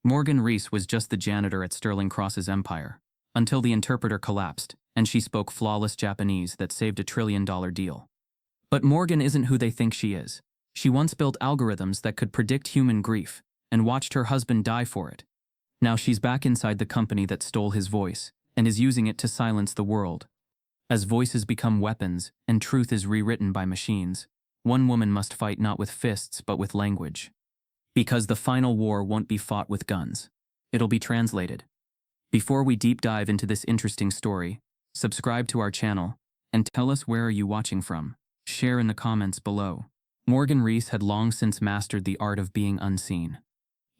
Morgan Reese was just the janitor at Sterling Cross's empire, until the interpreter collapsed, and she spoke flawless Japanese that saved a $1 trillion deal. But Morgan isn't who they think she is. She once built algorithms that could predict human grief, and watched her husband die for it. Now she's back inside the company that stole his voice, and is using it to silence the world. As voices become weapons, and truth is rewritten by machines, one woman must fight not with fists but with language. Because the final war won't be fought with guns. It'll be translated. Before we deep dive into this interesting story, subscribe to our channel, and tell us where are you watching from. Share in the comments below. Morgan Reese had long since mastered the art of being unseen.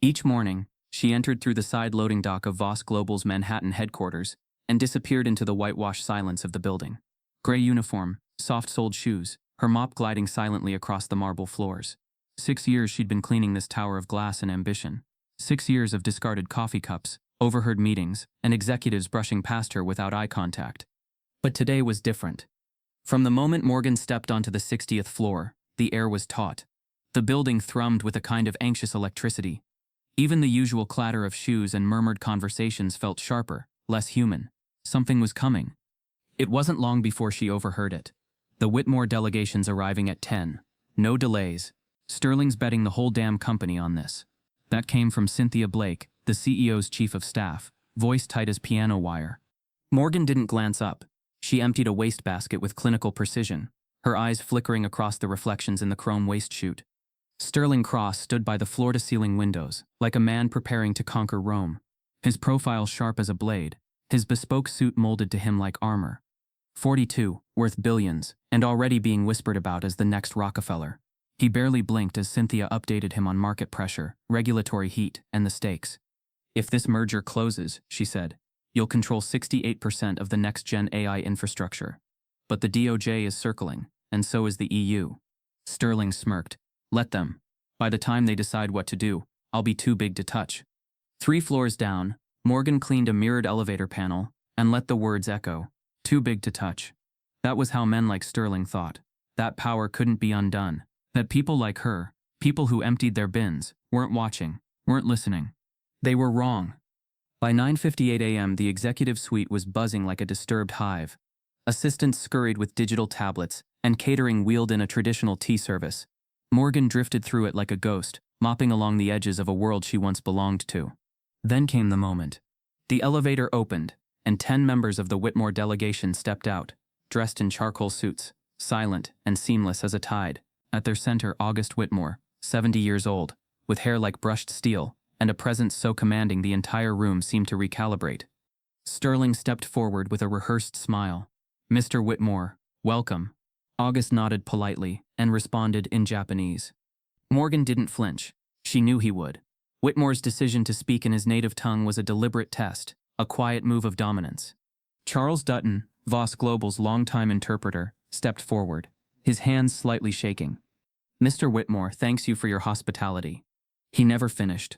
Each morning, she entered through the side loading dock of Voss Global's Manhattan headquarters and disappeared into the whitewashed silence of the building. Gray uniform, soft-soled shoes, her mop gliding silently across the marble floors. 6 years she'd been cleaning this tower of glass and ambition. 6 years of discarded coffee cups, overheard meetings, and executives brushing past her without eye contact. But today was different. From the moment Morgan stepped onto the 60th floor, the air was taut. The building thrummed with a kind of anxious electricity. Even the usual clatter of shoes and murmured conversations felt sharper, less human. Something was coming. It wasn't long before she overheard it. The Whitmore delegation's arriving at 10. No delays. Sterling's betting the whole damn company on this. That came from Cynthia Blake, the CEO's chief of staff, voice tight as piano wire. Morgan didn't glance up. She emptied a wastebasket with clinical precision, her eyes flickering across the reflections in the chrome waste chute. Sterling Cross stood by the floor-to-ceiling windows, like a man preparing to conquer Rome. His profile sharp as a blade, his bespoke suit molded to him like armor. 42, worth billions, and already being whispered about as the next Rockefeller. He barely blinked as Cynthia updated him on market pressure, regulatory heat, and the stakes. If this merger closes, she said, you'll control 68% of the next-gen AI infrastructure. But the DOJ is circling, and so is the EU. Sterling smirked. Let them. By the time they decide what to do, I'll be too big to touch. 3 floors down, Morgan cleaned a mirrored elevator panel and let the words echo. Too big to touch. That was how men like Sterling thought. That power couldn't be undone. That people like her, people who emptied their bins, weren't watching, weren't listening. They were wrong. By 9:58 a.m. the executive suite was buzzing like a disturbed hive. Assistants scurried with digital tablets, and catering wheeled in a traditional tea service. Morgan drifted through it like a ghost, mopping along the edges of a world she once belonged to. Then came the moment. The elevator opened, and 10 members of the Whitmore delegation stepped out, dressed in charcoal suits, silent and seamless as a tide. At their center, August Whitmore, 70 years old, with hair like brushed steel, and a presence so commanding the entire room seemed to recalibrate. Sterling stepped forward with a rehearsed smile. Mr. Whitmore, welcome. August nodded politely and responded in Japanese. Morgan didn't flinch. She knew he would. Whitmore's decision to speak in his native tongue was a deliberate test, a quiet move of dominance. Charles Dutton, Voss Global's longtime interpreter, stepped forward, his hands slightly shaking. Mr. Whitmore thanks you for your hospitality. He never finished.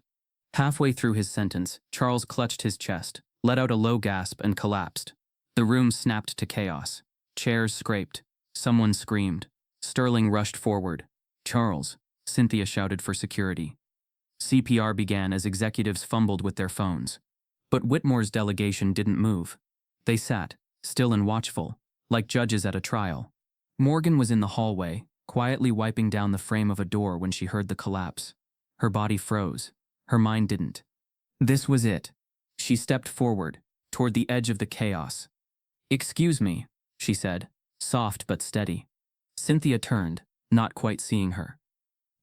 Halfway through his sentence, Charles clutched his chest, let out a low gasp and collapsed. The room snapped to chaos. Chairs scraped. Someone screamed. Sterling rushed forward. Charles, Cynthia shouted for security. CPR began as executives fumbled with their phones. But Whitmore's delegation didn't move. They sat, still and watchful, like judges at a trial. Morgan was in the hallway, quietly wiping down the frame of a door when she heard the collapse. Her body froze. Her mind didn't. This was it. She stepped forward, toward the edge of the chaos. Excuse me, she said, soft but steady. Cynthia turned, not quite seeing her.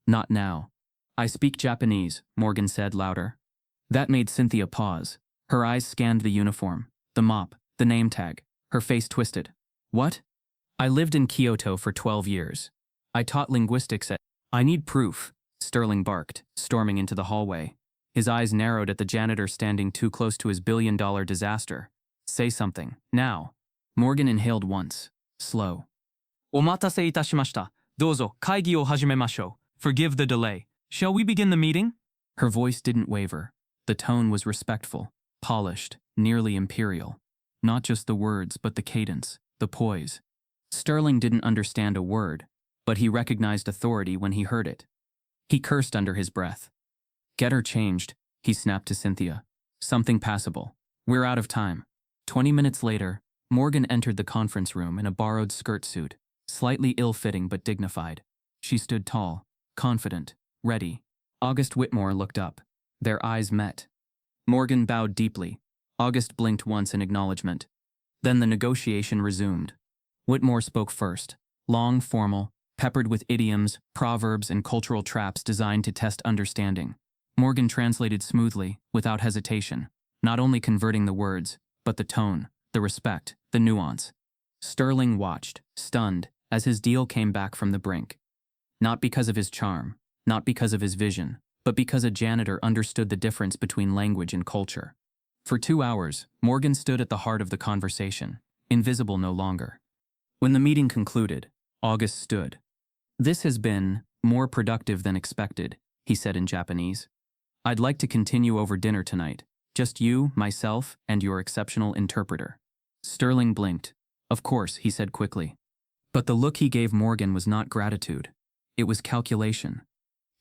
Not now. I speak Japanese, Morgan said louder. That made Cynthia pause. Her eyes scanned the uniform, the mop, the name tag. Her face twisted. What? I lived in Kyoto for 12 years. I taught linguistics at... I need proof, Sterling barked, storming into the hallway. His eyes narrowed at the janitor standing too close to his billion-dollar disaster. Say something, now. Morgan inhaled once, slow. Omatase itashimashita. Dozo, kaigi o hajimemashou. Forgive the delay. Shall we begin the meeting? Her voice didn't waver. The tone was respectful, polished, nearly imperial. Not just the words, but the cadence, the poise. Sterling didn't understand a word, but he recognized authority when he heard it. He cursed under his breath. Get her changed, he snapped to Cynthia. Something passable. We're out of time. 20 minutes later, Morgan entered the conference room in a borrowed skirt suit, slightly ill-fitting but dignified. She stood tall, confident, ready. August Whitmore looked up. Their eyes met. Morgan bowed deeply. August blinked once in acknowledgement. Then the negotiation resumed. Whitmore spoke first, long, formal, peppered with idioms, proverbs, and cultural traps designed to test understanding. Morgan translated smoothly, without hesitation, not only converting the words, but the tone, the respect, the nuance. Sterling watched, stunned, as his deal came back from the brink. Not because of his charm, not because of his vision, but because a janitor understood the difference between language and culture. For 2 hours, Morgan stood at the heart of the conversation, invisible no longer. When the meeting concluded, August stood. "This has been more productive than expected," he said in Japanese. "I'd like to continue over dinner tonight. Just you, myself, and your exceptional interpreter." Sterling blinked. "Of course," he said quickly. But the look he gave Morgan was not gratitude. It was calculation.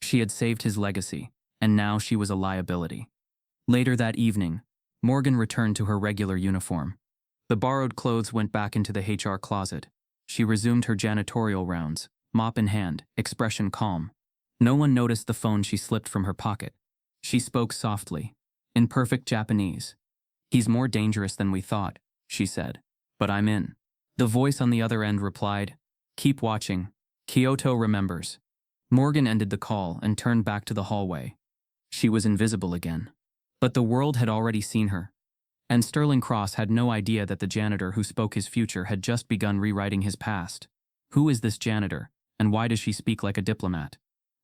She had saved his legacy, and now she was a liability. Later that evening, Morgan returned to her regular uniform. The borrowed clothes went back into the HR closet. She resumed her janitorial rounds, mop in hand, expression calm. No one noticed the phone she slipped from her pocket. She spoke softly, in perfect Japanese. "He's more dangerous than we thought," she said. "But I'm in." The voice on the other end replied, "Keep watching. Kyoto remembers." Morgan ended the call and turned back to the hallway. She was invisible again. But the world had already seen her. And Sterling Cross had no idea that the janitor who spoke his future had just begun rewriting his past. Who is this janitor, and why does she speak like a diplomat?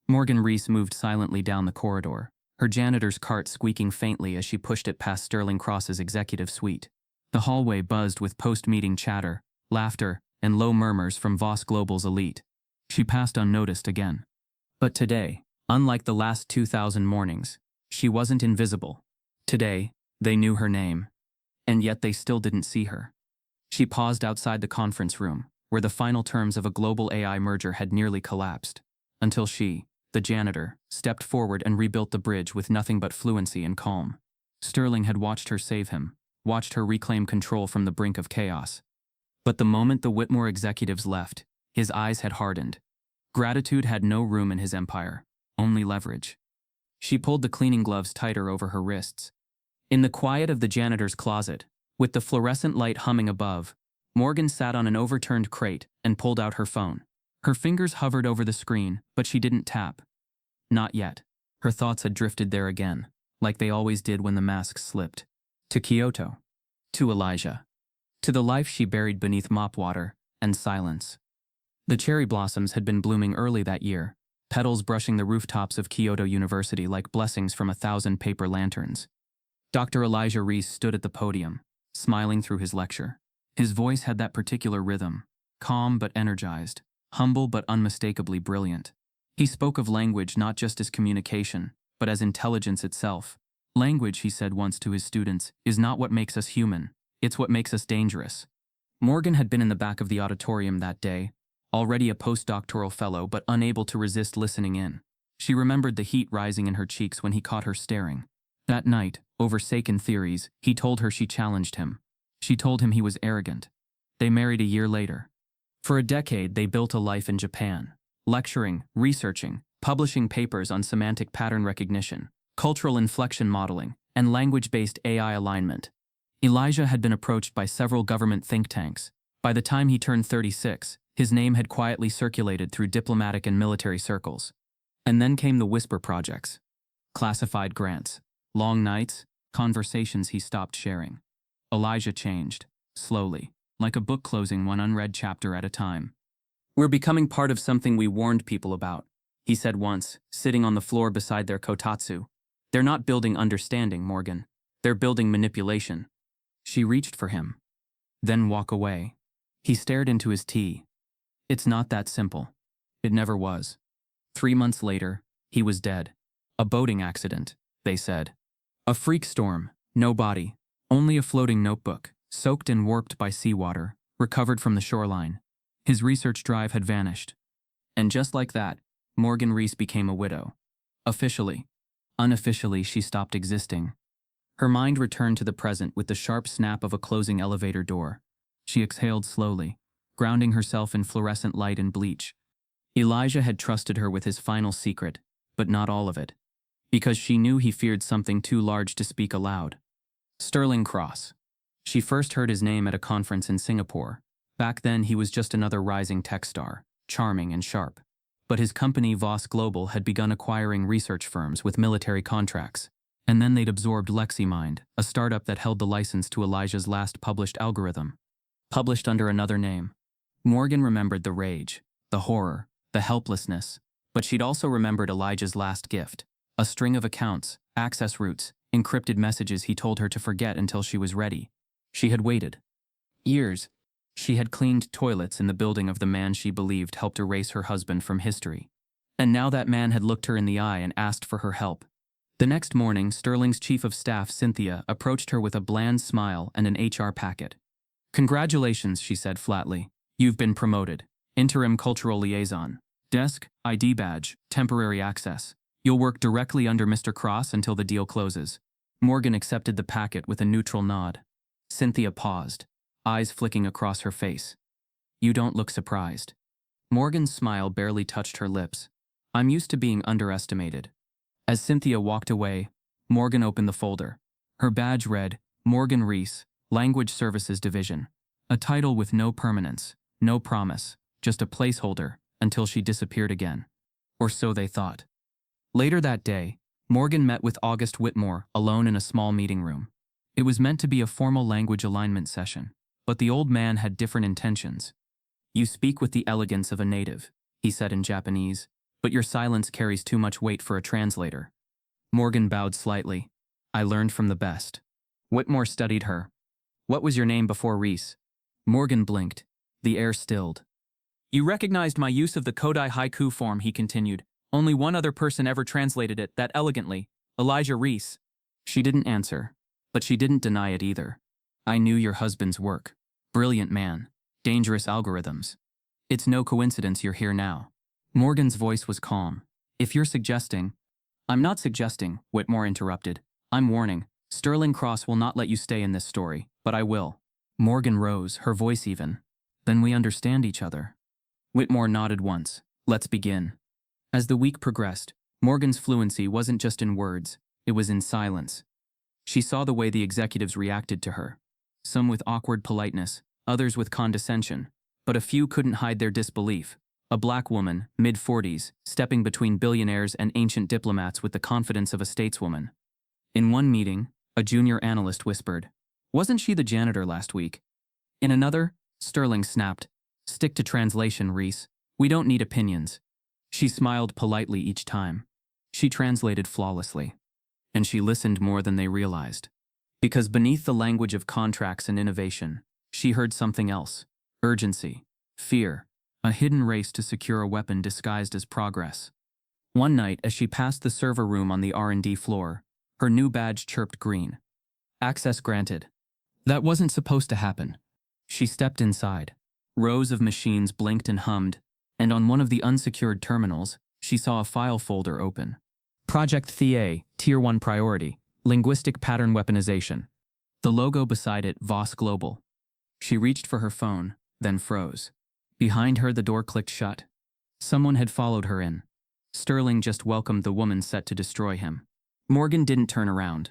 Morgan Reese moved silently down the corridor, her janitor's cart squeaking faintly as she pushed it past Sterling Cross's executive suite. The hallway buzzed with post-meeting chatter, laughter, and low murmurs from Voss Global's elite. She passed unnoticed again. But today, unlike the last 2,000 mornings, she wasn't invisible. Today, they knew her name. And yet they still didn't see her. She paused outside the conference room, where the final terms of a global AI merger had nearly collapsed, until she, the janitor, stepped forward and rebuilt the bridge with nothing but fluency and calm. Sterling had watched her save him, watched her reclaim control from the brink of chaos. But the moment the Whitmore executives left, his eyes had hardened. Gratitude had no room in his empire, only leverage. She pulled the cleaning gloves tighter over her wrists. In the quiet of the janitor's closet, with the fluorescent light humming above, Morgan sat on an overturned crate and pulled out her phone. Her fingers hovered over the screen, but she didn't tap. Not yet. Her thoughts had drifted there again, like they always did when the mask slipped. To Kyoto. To Elijah. To the life she buried beneath mop water and silence. The cherry blossoms had been blooming early that year, petals brushing the rooftops of Kyoto University like blessings from 1,000 paper lanterns. Dr. Elijah Reese stood at the podium, smiling through his lecture. His voice had that particular rhythm, calm but energized, humble but unmistakably brilliant. He spoke of language not just as communication, but as intelligence itself. Language, he said once to his students, is not what makes us human, it's what makes us dangerous. Morgan had been in the back of the auditorium that day, already a postdoctoral fellow but unable to resist listening in. She remembered the heat rising in her cheeks when he caught her staring. That night, over Seiken theories, he told her she challenged him. She told him he was arrogant. They married a year later. For a decade, they built a life in Japan, lecturing, researching, publishing papers on semantic pattern recognition, cultural inflection modeling, and language-based AI alignment. Elijah had been approached by several government think tanks. By the time he turned 36, his name had quietly circulated through diplomatic and military circles. And then came the whisper projects. Classified grants. Long nights, conversations he stopped sharing. Elijah changed, slowly, like a book closing one unread chapter at a time. "We're becoming part of something we warned people about," he said once, sitting on the floor beside their kotatsu. "They're not building understanding, Morgan. They're building manipulation." She reached for him. "Then walk away." He stared into his tea. "It's not that simple. It never was." 3 months later, he was dead. A boating accident, they said. A freak storm, no body, only a floating notebook, soaked and warped by seawater, recovered from the shoreline. His research drive had vanished. And just like that, Morgan Reese became a widow. Officially. Unofficially, she stopped existing. Her mind returned to the present with the sharp snap of a closing elevator door. She exhaled slowly, grounding herself in fluorescent light and bleach. Elijah had trusted her with his final secret, but not all of it, because she knew he feared something too large to speak aloud. Sterling Cross. She first heard his name at a conference in Singapore. Back then, he was just another rising tech star, charming and sharp. But his company, Voss Global, had begun acquiring research firms with military contracts. And then they'd absorbed LexiMind, a startup that held the license to Elijah's last published algorithm. Published under another name. Morgan remembered the rage, the horror, the helplessness, but she'd also remembered Elijah's last gift, a string of accounts, access routes, encrypted messages he told her to forget until she was ready. She had waited. Years. She had cleaned toilets in the building of the man she believed helped erase her husband from history. And now that man had looked her in the eye and asked for her help. The next morning, Sterling's chief of staff, Cynthia, approached her with a bland smile and an HR packet. "Congratulations," she said flatly. "You've been promoted. Interim cultural liaison. Desk, ID badge, temporary access. You'll work directly under Mr. Cross until the deal closes." Morgan accepted the packet with a neutral nod. Cynthia paused, eyes flicking across her face. "You don't look surprised." Morgan's smile barely touched her lips. "I'm used to being underestimated." As Cynthia walked away, Morgan opened the folder. Her badge read, Morgan Reese, Language Services Division. A title with no permanence, no promise, just a placeholder, until she disappeared again. Or so they thought. Later that day, Morgan met with August Whitmore alone in a small meeting room. It was meant to be a formal language alignment session, but the old man had different intentions. "You speak with the elegance of a native," he said in Japanese, "but your silence carries too much weight for a translator." Morgan bowed slightly. "I learned from the best." Whitmore studied her. "What was your name before Reese?" Morgan blinked. The air stilled. "You recognized my use of the Kodai haiku form," he continued. "Only one other person ever translated it that elegantly, Elijah Reese." She didn't answer, but she didn't deny it either. "I knew your husband's work. Brilliant man. Dangerous algorithms. It's no coincidence you're here now." Morgan's voice was calm. "If you're suggesting—" "I'm not suggesting," Whitmore interrupted. "I'm warning. Sterling Cross will not let you stay in this story, but I will." Morgan rose, her voice even. "Then we understand each other." Whitmore nodded once. "Let's begin." As the week progressed, Morgan's fluency wasn't just in words, it was in silence. She saw the way the executives reacted to her. Some with awkward politeness, others with condescension, but a few couldn't hide their disbelief. A black woman, mid-40s, stepping between billionaires and ancient diplomats with the confidence of a stateswoman. In one meeting, a junior analyst whispered, "Wasn't she the janitor last week?" In another, Sterling snapped, "Stick to translation, Reese. We don't need opinions." She smiled politely each time. She translated flawlessly. And she listened more than they realized. Because beneath the language of contracts and innovation, she heard something else. Urgency. Fear. A hidden race to secure a weapon disguised as progress. One night, as she passed the server room on the R&D floor, her new badge chirped green. Access granted. That wasn't supposed to happen. She stepped inside. Rows of machines blinked and hummed, and on one of the unsecured terminals, she saw a file folder open. Project THEA, Tier 1 Priority, Linguistic Pattern Weaponization. The logo beside it, Voss Global. She reached for her phone, then froze. Behind her, the door clicked shut. Someone had followed her in. Sterling just welcomed the woman set to destroy him. Morgan didn't turn around.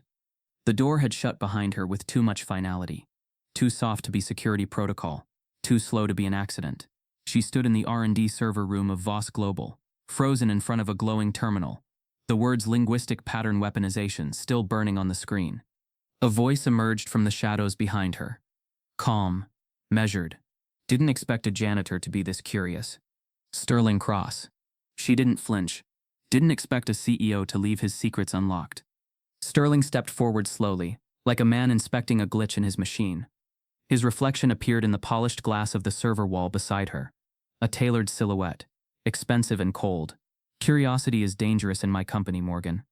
The door had shut behind her with too much finality. Too soft to be security protocol. Too slow to be an accident. She stood in the R&D server room of Voss Global, frozen in front of a glowing terminal. The words linguistic pattern weaponization still burning on the screen. A voice emerged from the shadows behind her. Calm. Measured. Didn't expect a janitor to be this curious. Sterling Cross. She didn't flinch. Didn't expect a CEO to leave his secrets unlocked. Sterling stepped forward slowly, like a man inspecting a glitch in his machine. His reflection appeared in the polished glass of the server wall beside her. A tailored silhouette. Expensive and cold. Curiosity is dangerous in my company, Morgan.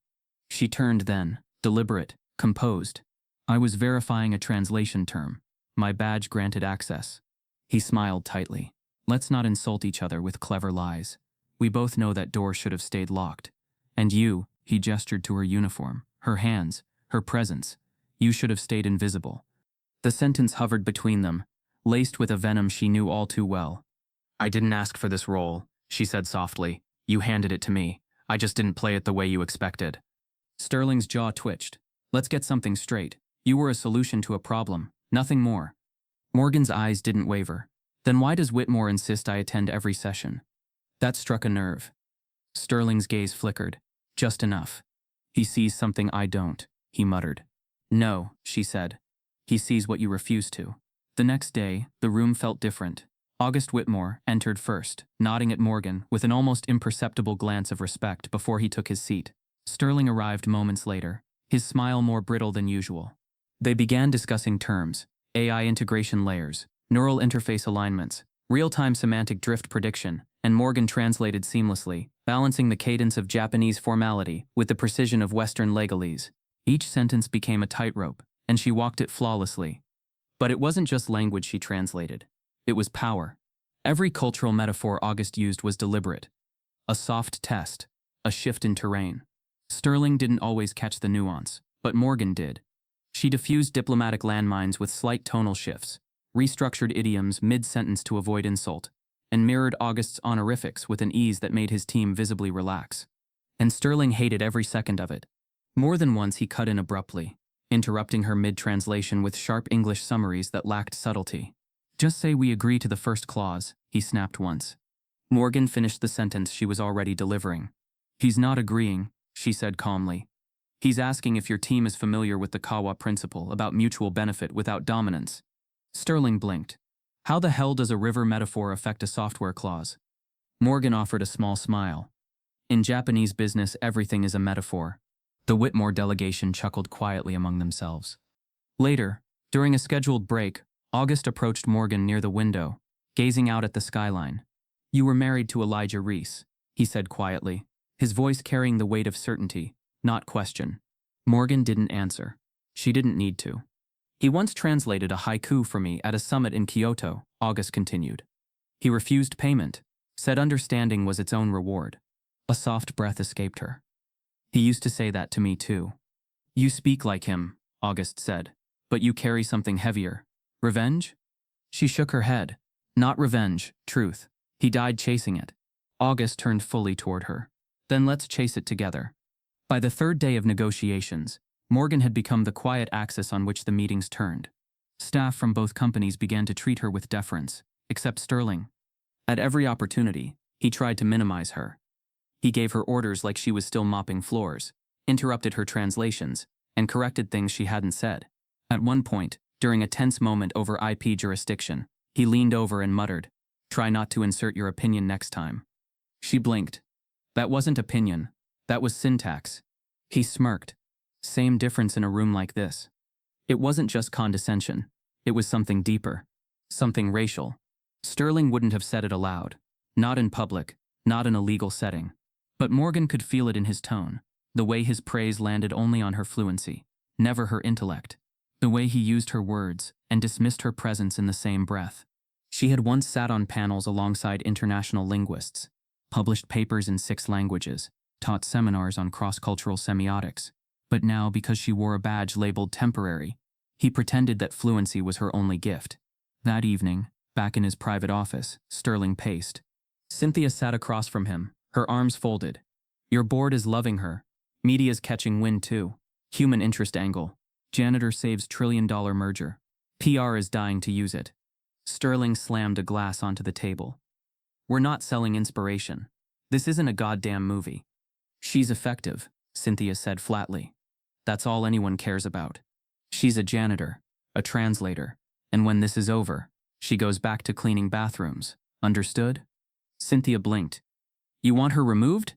She turned then, deliberate, composed. I was verifying a translation term. My badge granted access. He smiled tightly. Let's not insult each other with clever lies. We both know that door should have stayed locked. And you, He gestured to her uniform, her hands, her presence. You should have stayed invisible. The sentence hovered between them, laced with a venom she knew all too well. I didn't ask for this role, she said softly. You handed it to me. I just didn't play it the way you expected. Sterling's jaw twitched. Let's get something straight. You were a solution to a problem, nothing more. Morgan's eyes didn't waver. Then why does Whitmore insist I attend every session? That struck a nerve. Sterling's gaze flickered. Just enough. He sees something I don't, he muttered. No, she said. He sees what you refuse to. The next day, the room felt different. August Whitmore entered first, nodding at Morgan with an almost imperceptible glance of respect before he took his seat. Sterling arrived moments later, his smile more brittle than usual. They began discussing terms, AI integration layers, neural interface alignments, real-time semantic drift prediction, and Morgan translated seamlessly, balancing the cadence of Japanese formality with the precision of Western legalese. Each sentence became a tightrope, and she walked it flawlessly. But it wasn't just language she translated. It was power. Every cultural metaphor August used was deliberate. A soft test, a shift in terrain. Sterling didn't always catch the nuance, but Morgan did. She diffused diplomatic landmines with slight tonal shifts, restructured idioms mid-sentence to avoid insult, and mirrored August's honorifics with an ease that made his team visibly relax. And Sterling hated every second of it. More than once he cut in abruptly, interrupting her mid-translation with sharp English summaries that lacked subtlety. Just say we agree to the first clause, he snapped once. Morgan finished the sentence she was already delivering. He's not agreeing, she said calmly. He's asking if your team is familiar with the Kawa principle about mutual benefit without dominance. Sterling blinked. How the hell does a river metaphor affect a software clause? Morgan offered a small smile. In Japanese business, everything is a metaphor. The Whitmore delegation chuckled quietly among themselves. Later, during a scheduled break, August approached Morgan near the window, gazing out at the skyline. You were married to Elijah Reese, he said quietly, his voice carrying the weight of certainty, not question. Morgan didn't answer. She didn't need to. He once translated a haiku for me at a summit in Kyoto, August continued. He refused payment, said understanding was its own reward. A soft breath escaped her. He used to say that to me too. You speak like him, August said, but you carry something heavier. Revenge? She shook her head. Not revenge, truth. He died chasing it. August turned fully toward her. Then let's chase it together. By the third day of negotiations, Morgan had become the quiet axis on which the meetings turned. Staff from both companies began to treat her with deference, except Sterling. At every opportunity, he tried to minimize her. He gave her orders like she was still mopping floors, interrupted her translations, and corrected things she hadn't said. At one point, during a tense moment over IP jurisdiction, he leaned over and muttered, "Try not to insert your opinion next time." She blinked. That wasn't opinion. That was syntax. He smirked. Same difference in a room like this. It wasn't just condescension. It was something deeper. Something racial. Sterling wouldn't have said it aloud. Not in public. Not in a legal setting. But Morgan could feel it in his tone. The way his praise landed only on her fluency. Never her intellect. The way he used her words and dismissed her presence in the same breath. She had once sat on panels alongside international linguists, published papers in 6 languages, taught seminars on cross-cultural semiotics. But now, because she wore a badge labeled temporary, he pretended that fluency was her only gift. That evening, back in his private office, Sterling paced. Cynthia sat across from him, her arms folded. Your board is loving her. Media's catching wind too. Human interest angle. Janitor saves trillion-dollar merger. PR is dying to use it. Sterling slammed a glass onto the table. We're not selling inspiration. This isn't a goddamn movie. She's effective, Cynthia said flatly. That's all anyone cares about. She's a janitor, a translator, and when this is over, she goes back to cleaning bathrooms. Understood? Cynthia blinked. You want her removed?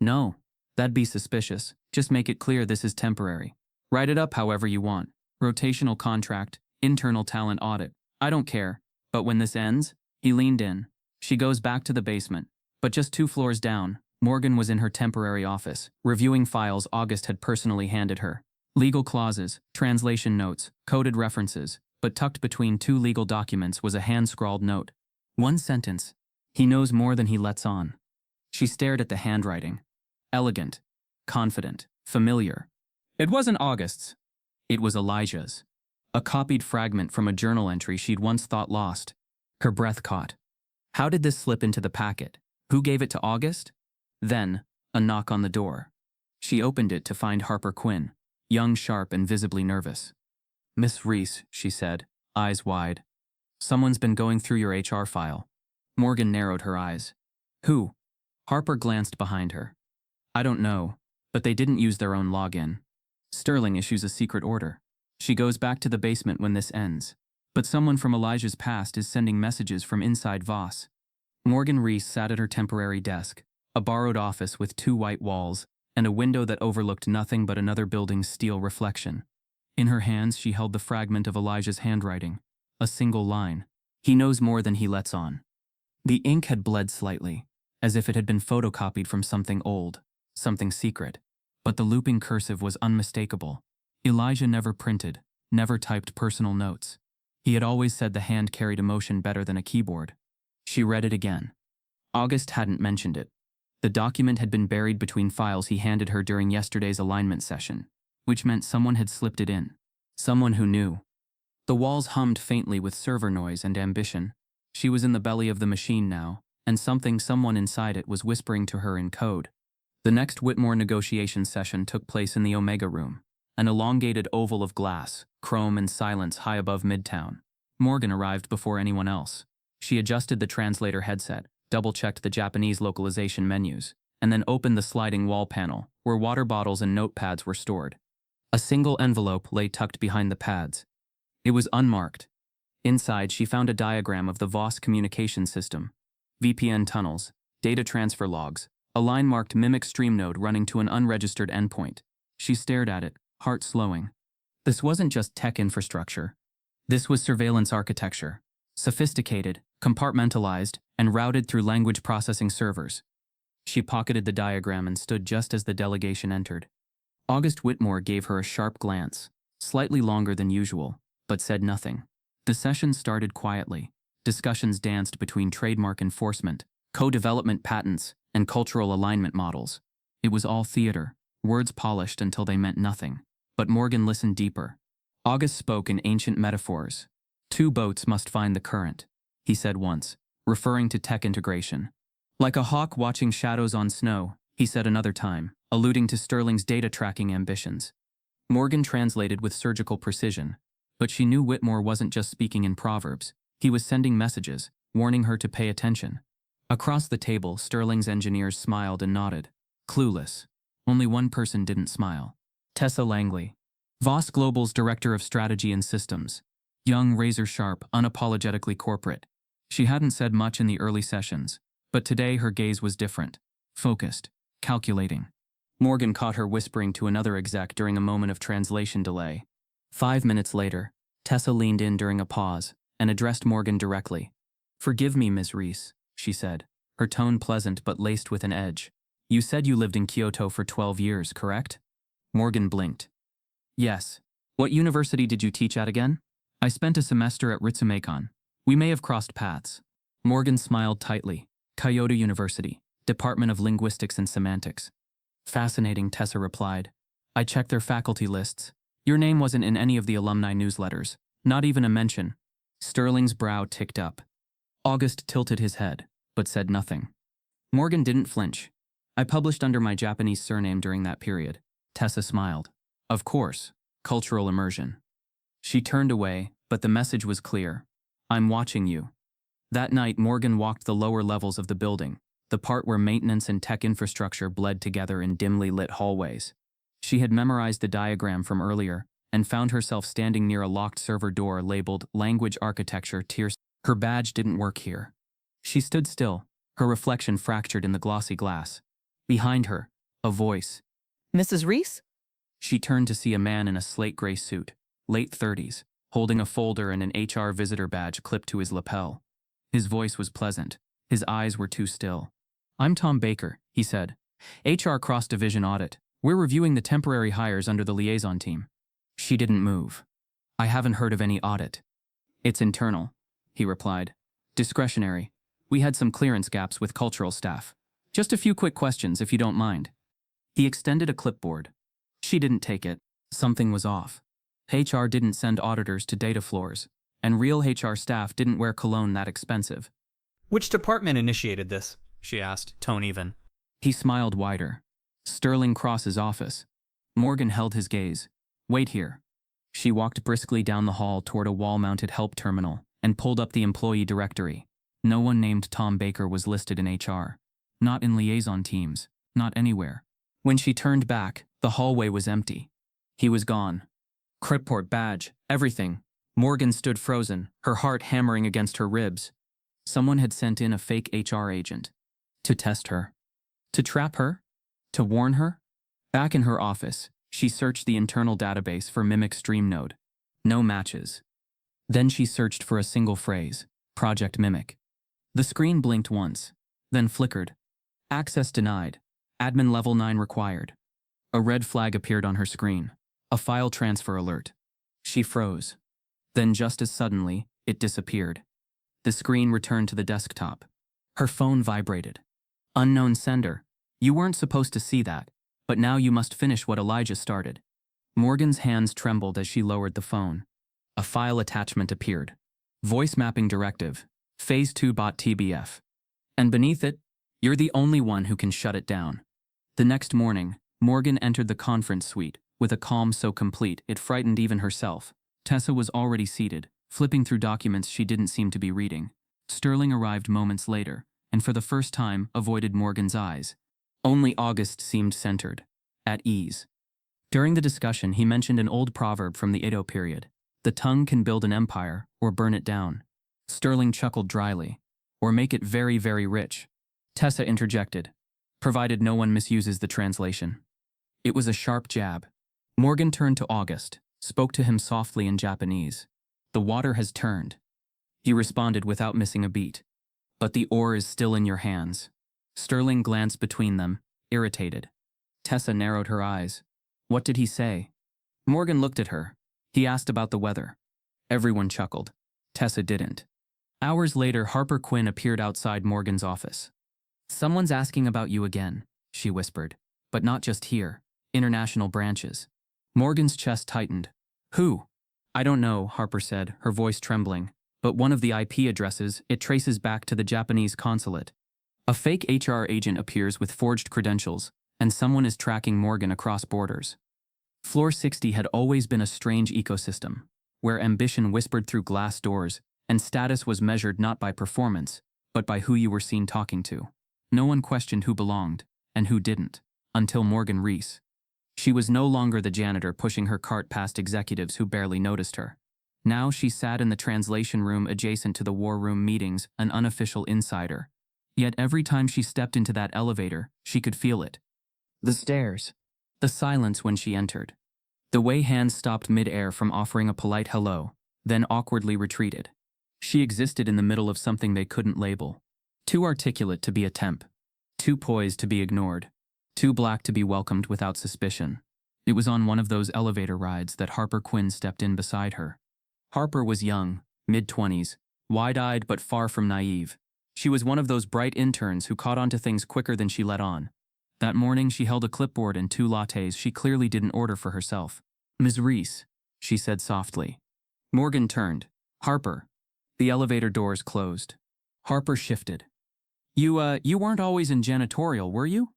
No. That'd be suspicious. Just make it clear this is temporary. Write it up however you want. Rotational contract, internal talent audit. I don't care. But when this ends, he leaned in. She goes back to the basement. But just 2 floors down, Morgan was in her temporary office, reviewing files August had personally handed her. Legal clauses, translation notes, coded references, but tucked between 2 legal documents was a hand-scrawled note. 1 sentence. He knows more than he lets on. She stared at the handwriting. Elegant. confident, familiar. It wasn't August's. It was Elijah's. A copied fragment from a journal entry she'd once thought lost. Her breath caught. How did this slip into the packet? Who gave it to August? Then, a knock on the door. She opened it to find Harper Quinn, young, sharp, and visibly nervous. "Miss Reese," she said, eyes wide. "Someone's been going through your HR file." Morgan narrowed her eyes. "Who?" Harper glanced behind her. "I don't know, but they didn't use their own login. Sterling issues a secret order. She goes back to the basement when this ends. But someone from Elijah's past is sending messages from inside Voss." Morgan Reese sat at her temporary desk, a borrowed office with 2 white walls and a window that overlooked nothing but another building's steel reflection. In her hands, she held the fragment of Elijah's handwriting, a single line. "He knows more than he lets on." The ink had bled slightly, as if it had been photocopied from something old, something secret. But the looping cursive was unmistakable. Elijah never printed, never typed personal notes. He had always said the hand carried emotion better than a keyboard. She read it again. August hadn't mentioned it. The document had been buried between files he handed her during yesterday's alignment session, which meant someone had slipped it in. Someone who knew. The walls hummed faintly with server noise and ambition. She was in the belly of the machine now, and someone inside it was whispering to her in code. The next Whitmore negotiation session took place in the Omega Room, an elongated oval of glass, chrome and silence high above Midtown. Morgan arrived before anyone else. She adjusted the translator headset, double-checked the Japanese localization menus, and then opened the sliding wall panel, where water bottles and notepads were stored. A single envelope lay tucked behind the pads. It was unmarked. Inside, she found a diagram of the Voss communication system, VPN tunnels, data transfer logs, a line marked Mimic Stream node running to an unregistered endpoint. She stared at it, heart slowing. This wasn't just tech infrastructure. This was surveillance architecture, sophisticated, compartmentalized, and routed through language processing servers. She pocketed the diagram and stood just as the delegation entered. August Whitmore gave her a sharp glance, slightly longer than usual, but said nothing. The session started quietly. Discussions danced between trademark enforcement, co-development patents, and cultural alignment models. It was all theater, words polished until they meant nothing. But Morgan listened deeper. August spoke in ancient metaphors. "Two boats must find the current," he said once, referring to tech integration. "Like a hawk watching shadows on snow," he said another time, alluding to Sterling's data tracking ambitions. Morgan translated with surgical precision, but she knew Whitmore wasn't just speaking in proverbs. He was sending messages, warning her to pay attention. Across the table, Sterling's engineers smiled and nodded. Clueless. Only one person didn't smile. Tessa Langley, Voss Global's Director of Strategy and Systems. Young, razor-sharp, unapologetically corporate. She hadn't said much in the early sessions, but today her gaze was different. Focused. Calculating. Morgan caught her whispering to another exec during a moment of translation delay. 5 minutes later, Tessa leaned in during a pause and addressed Morgan directly. "Forgive me, Ms. Reese," she said, her tone pleasant but laced with an edge. "You said you lived in Kyoto for 12 years, correct?" Morgan blinked. "Yes. What university did you teach at again?" "I spent a semester at Ritsumeikan. We may have crossed paths." Morgan smiled tightly. "Kyoto University, Department of Linguistics and Semantics." "Fascinating," Tessa replied. "I checked their faculty lists. Your name wasn't in any of the alumni newsletters, not even a mention." Sterling's brow ticked up. August tilted his head, but said nothing. Morgan didn't flinch. "I published under my Japanese surname during that period." Tessa smiled. "Of course, cultural immersion." She turned away, but the message was clear. "I'm watching you." That night, Morgan walked the lower levels of the building, the part where maintenance and tech infrastructure bled together in dimly lit hallways. She had memorized the diagram from earlier and found herself standing near a locked server door labeled Language Architecture Tier. Her badge didn't work here. She stood still, her reflection fractured in the glossy glass. Behind her, a voice. "Mrs. Reese?" She turned to see a man in a slate gray suit, late 30s, holding a folder and an HR visitor badge clipped to his lapel. His voice was pleasant. His eyes were too still. "I'm Tom Baker," he said. "HR cross-division audit. We're reviewing the temporary hires under the liaison team." She didn't move. "I haven't heard of any audit." "It's internal," he replied. "Discretionary. We had some clearance gaps with cultural staff. Just a few quick questions if you don't mind." He extended a clipboard. She didn't take it. Something was off. HR didn't send auditors to data floors, and real HR staff didn't wear cologne that expensive. Which department initiated this? She asked, tone even. He smiled wider. Sterling Cross's office. Morgan held his gaze. Wait here. She walked briskly down the hall toward a wall-mounted help terminal and pulled up the employee directory. No one named Tom Baker was listed in HR. Not in liaison teams. Not anywhere. When she turned back, the hallway was empty. He was gone. Cribport badge, everything. Morgan stood frozen, her heart hammering against her ribs. Someone had sent in a fake HR agent. To test her. To trap her? To warn her? Back in her office, she searched the internal database for Mimic Stream Node. No matches. Then she searched for a single phrase, Project Mimic. The screen blinked once, then flickered. Access denied. Admin level 9 required. A red flag appeared on her screen. A file transfer alert. She froze. Then just as suddenly, it disappeared. The screen returned to the desktop. Her phone vibrated. Unknown sender. You weren't supposed to see that, but now you must finish what Elijah started. Morgan's hands trembled as she lowered the phone. A file attachment appeared. Voice mapping directive. Phase 2 bot TBF. And beneath it, you're the only one who can shut it down. The next morning, Morgan entered the conference suite with a calm so complete it frightened even herself. Tessa was already seated, flipping through documents she didn't seem to be reading. Sterling arrived moments later, and for the first time avoided Morgan's eyes. Only August seemed centered, at ease. During the discussion, he mentioned an old proverb from the Edo period. The tongue can build an empire or burn it down. Sterling chuckled dryly. Or make it very, very rich. Tessa interjected, provided no one misuses the translation. It was a sharp jab. Morgan turned to August, spoke to him softly in Japanese. The water has turned. He responded without missing a beat. But the oar is still in your hands. Sterling glanced between them, irritated. Tessa narrowed her eyes. What did he say? Morgan looked at her. He asked about the weather. Everyone chuckled. Tessa didn't. Hours later, Harper Quinn appeared outside Morgan's office. Someone's asking about you again, she whispered. But not just here. International branches. Morgan's chest tightened. Who? I don't know, Harper said, her voice trembling. But one of the IP addresses, it traces back to the Japanese consulate. A fake HR agent appears with forged credentials, and someone is tracking Morgan across borders. Floor 60 had always been a strange ecosystem, where ambition whispered through glass doors, and status was measured not by performance, but by who you were seen talking to. No one questioned who belonged, and who didn't, until Morgan Reese. She was no longer the janitor pushing her cart past executives who barely noticed her. Now she sat in the translation room adjacent to the war room meetings, an unofficial insider. Yet every time she stepped into that elevator, she could feel it. The stairs. The silence when she entered. The way hands stopped mid-air from offering a polite hello, then awkwardly retreated. She existed in the middle of something they couldn't label. Too articulate to be a temp. Too poised to be ignored. Too black to be welcomed without suspicion. It was on one of those elevator rides that Harper Quinn stepped in beside her. Harper was young, mid-20s, wide-eyed but far from naive. She was one of those bright interns who caught on to things quicker than she let on. That morning she held a clipboard and 2 lattes she clearly didn't order for herself. Ms. Reese, she said softly. Morgan turned. Harper. The elevator doors closed. Harper shifted. You weren't always in janitorial, were you?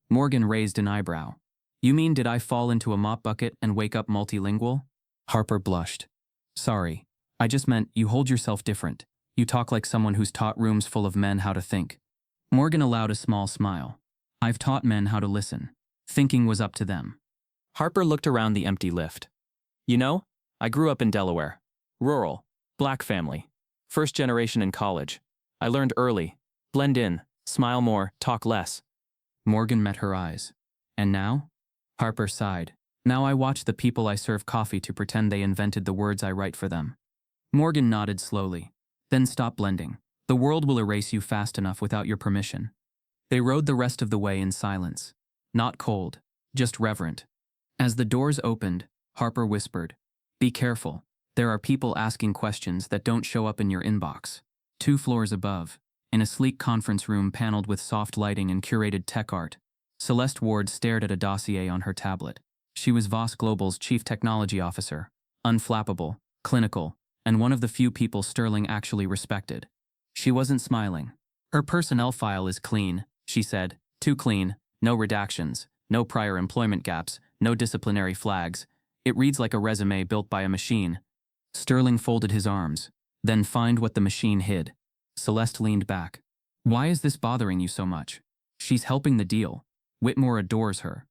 Morgan raised an eyebrow. You mean did I fall into a mop bucket and wake up multilingual? Harper blushed. Sorry, I just meant you hold yourself different. You talk like someone who's taught rooms full of men how to think. Morgan allowed a small smile. I've taught men how to listen. Thinking was up to them. Harper looked around the empty lift. You know, I grew up in Delaware. Rural. Black family. First generation in college. I learned early. Blend in. Smile more. Talk less. Morgan met her eyes. And now? Harper sighed. Now I watch the people I serve coffee to pretend they invented the words I write for them. Morgan nodded slowly. Then stop blending. The world will erase you fast enough without your permission. They rode the rest of the way in silence. Not cold, just reverent. As the doors opened, Harper whispered, Be careful. There are people asking questions that don't show up in your inbox. 2 floors above, in a sleek conference room paneled with soft lighting and curated tech art, Celeste Ward stared at a dossier on her tablet. She was Voss Global's chief technology officer, unflappable, clinical, and one of the few people Sterling actually respected. She wasn't smiling. Her personnel file is clean, she said. Too clean, no redactions, no prior employment gaps, no disciplinary flags. It reads like a resume built by a machine. Sterling folded his arms. Then find what the machine hid. Celeste leaned back. Why is this bothering you so much? She's helping the deal. Whitmore adores her.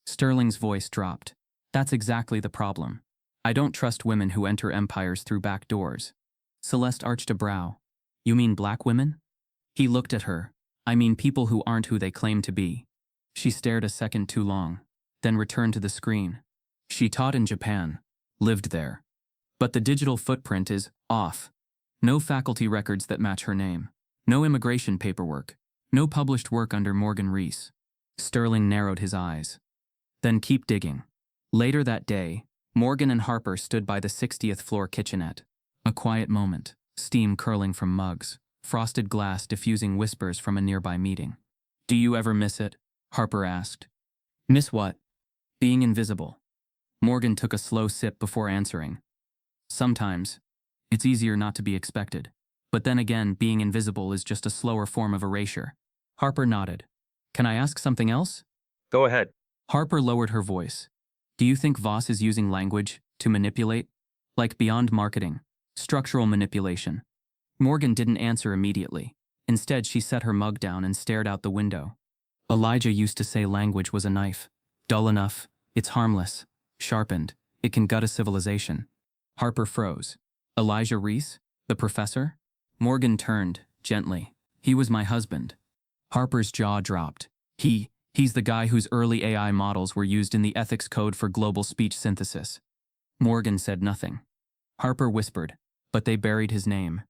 Sterling's voice dropped. That's exactly the problem. I don't trust women who enter empires through back doors. Celeste arched a brow. You mean black women? He looked at her. I mean people who aren't who they claim to be. She stared a second too long, then returned to the screen. She taught in Japan, lived there. But the digital footprint is off. No faculty records that match her name. No immigration paperwork. No published work under Morgan Reese. Sterling narrowed his eyes. Then keep digging. Later that day, Morgan and Harper stood by the 60th floor kitchenette. A quiet moment, steam curling from mugs, frosted glass diffusing whispers from a nearby meeting. Do you ever miss it? Harper asked. Miss what? Being invisible. Morgan took a slow sip before answering. Sometimes. It's easier not to be expected. But then again, being invisible is just a slower form of erasure. Harper nodded. Can I ask something else? Go ahead. Harper lowered her voice. Do you think Voss is using language to manipulate? Like beyond marketing, structural manipulation? Morgan didn't answer immediately. Instead, she set her mug down and stared out the window. Elijah used to say language was a knife. Dull enough, it's harmless. Sharpened, it can gut a civilization. Harper froze. Elijah Reese? The professor? Morgan turned, gently. He was my husband. Harper's jaw dropped. He's the guy whose early AI models were used in the ethics code for global speech synthesis. Morgan said nothing. Harper whispered, but they buried his name.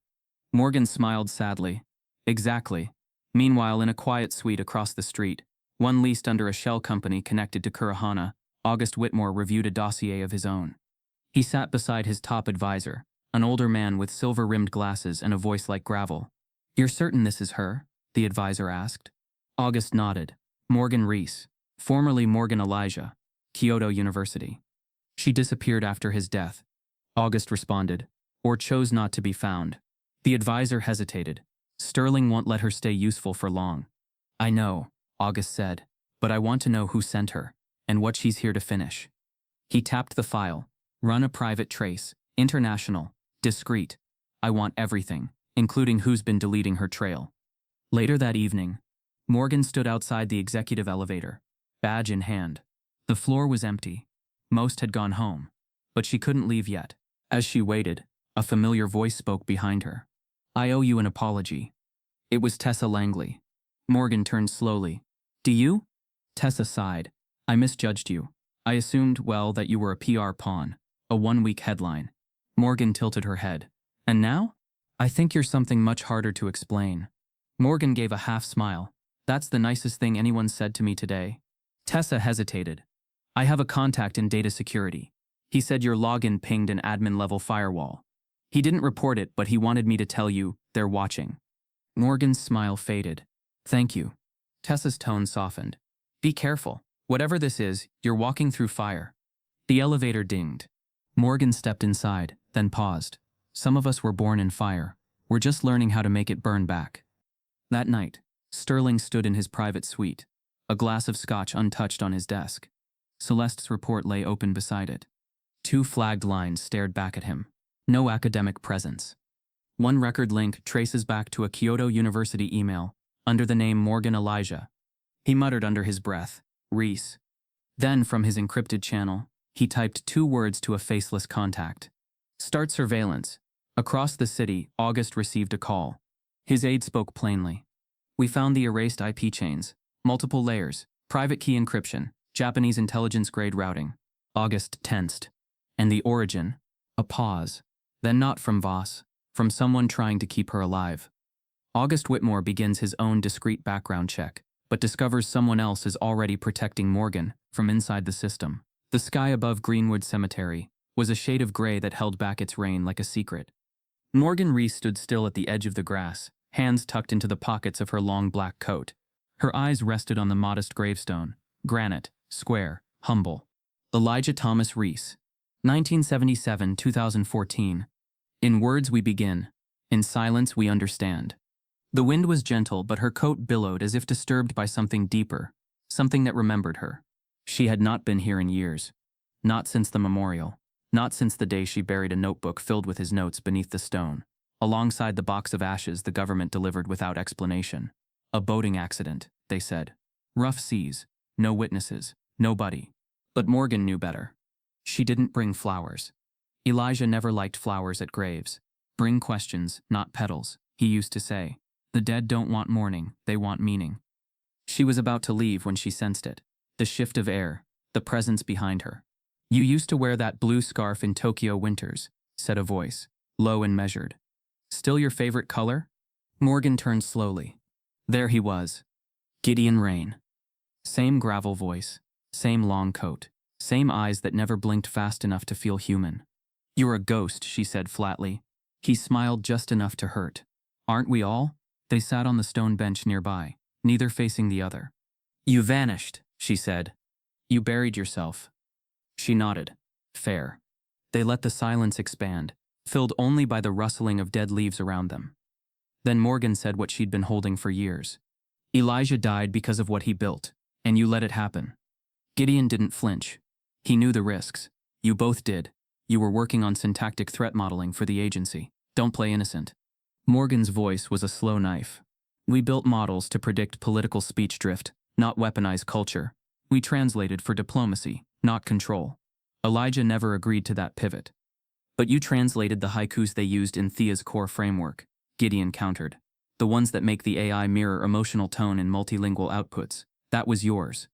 Morgan smiled sadly. Exactly. Meanwhile, in a quiet suite across the street, one leased under a shell company connected to Kurahana, August Whitmore reviewed a dossier of his own. He sat beside his top advisor, an older man with silver-rimmed glasses and a voice like gravel. You're certain this is her? The advisor asked. August nodded. Morgan Reese, formerly Morgan Elijah, Kyoto University. She disappeared after his death. August responded, or chose not to be found. The advisor hesitated. Sterling won't let her stay useful for long. I know, August said, but I want to know who sent her, and what she's here to finish. He tapped the file. Run a private trace, international, discreet. I want everything, including who's been deleting her trail. Later that evening, Morgan stood outside the executive elevator, badge in hand. The floor was empty. Most had gone home, but she couldn't leave yet. As she waited, a familiar voice spoke behind her. I owe you an apology. It was Tessa Langley. Morgan turned slowly. Do you? Tessa sighed. I misjudged you. I assumed, well, that you were a PR pawn, a one-week headline. Morgan tilted her head. And now? I think you're something much harder to explain. Morgan gave a half smile. That's the nicest thing anyone said to me today. Tessa hesitated. I have a contact in data security. He said your login pinged an admin-level firewall. He didn't report it, but he wanted me to tell you they're watching. Morgan's smile faded. Thank you. Tessa's tone softened. Be careful. Whatever this is, you're walking through fire. The elevator dinged. Morgan stepped inside, then paused. Some of us were born in fire. We're just learning how to make it burn back. That night, Sterling stood in his private suite, a glass of scotch untouched on his desk. Celeste's report lay open beside it. 2 flagged lines stared back at him. No academic presence. One record link traces back to a Kyoto University email under the name Morgan Elijah. He muttered under his breath, Reese. Then, from his encrypted channel, he typed 2 words to a faceless contact. Start surveillance. Across the city, August received a call. His aide spoke plainly. We found the erased IP chains, multiple layers, private key encryption, Japanese intelligence-grade routing. August tensed. And the origin? A pause. Then not from Voss, from someone trying to keep her alive. August Whitmore begins his own discreet background check, but discovers someone else is already protecting Morgan from inside the system. The sky above Greenwood Cemetery was a shade of gray that held back its rain like a secret. Morgan Reese stood still at the edge of the grass, hands tucked into the pockets of her long black coat. Her eyes rested on the modest gravestone, granite, square, humble. Elijah Thomas Reese, 1977-2014. In words we begin, in silence we understand. The wind was gentle, but her coat billowed as if disturbed by something deeper, something that remembered her. She had not been here in years. Not since the memorial. Not since the day she buried a notebook filled with his notes beneath the stone, alongside the box of ashes the government delivered without explanation. A boating accident, they said. Rough seas, no witnesses, nobody. But Morgan knew better. She didn't bring flowers. Elijah never liked flowers at graves. Bring questions, not petals, he used to say. The dead don't want mourning, they want meaning. She was about to leave when she sensed it. The shift of air, the presence behind her. You used to wear that blue scarf in Tokyo winters, said a voice, low and measured. Still your favorite color? Morgan turned slowly. There he was. Gideon Rain. Same gravel voice, same long coat, same eyes that never blinked fast enough to feel human. You're a ghost, she said flatly. He smiled just enough to hurt. Aren't we all? They sat on the stone bench nearby, neither facing the other. You vanished, she said. You buried yourself. She nodded. Fair. They let the silence expand, filled only by the rustling of dead leaves around them. Then Morgan said what she'd been holding for years. Elijah died because of what he built, and you let it happen. Gideon didn't flinch. He knew the risks. You both did. You were working on syntactic threat modeling for the agency. Don't play innocent. Morgan's voice was a slow knife. We built models to predict political speech drift, not weaponize culture. We translated for diplomacy, not control. Elijah never agreed to that pivot. But you translated the haikus they used in Thea's core framework, Gideon countered. The ones that make the AI mirror emotional tone in multilingual outputs. That was yours.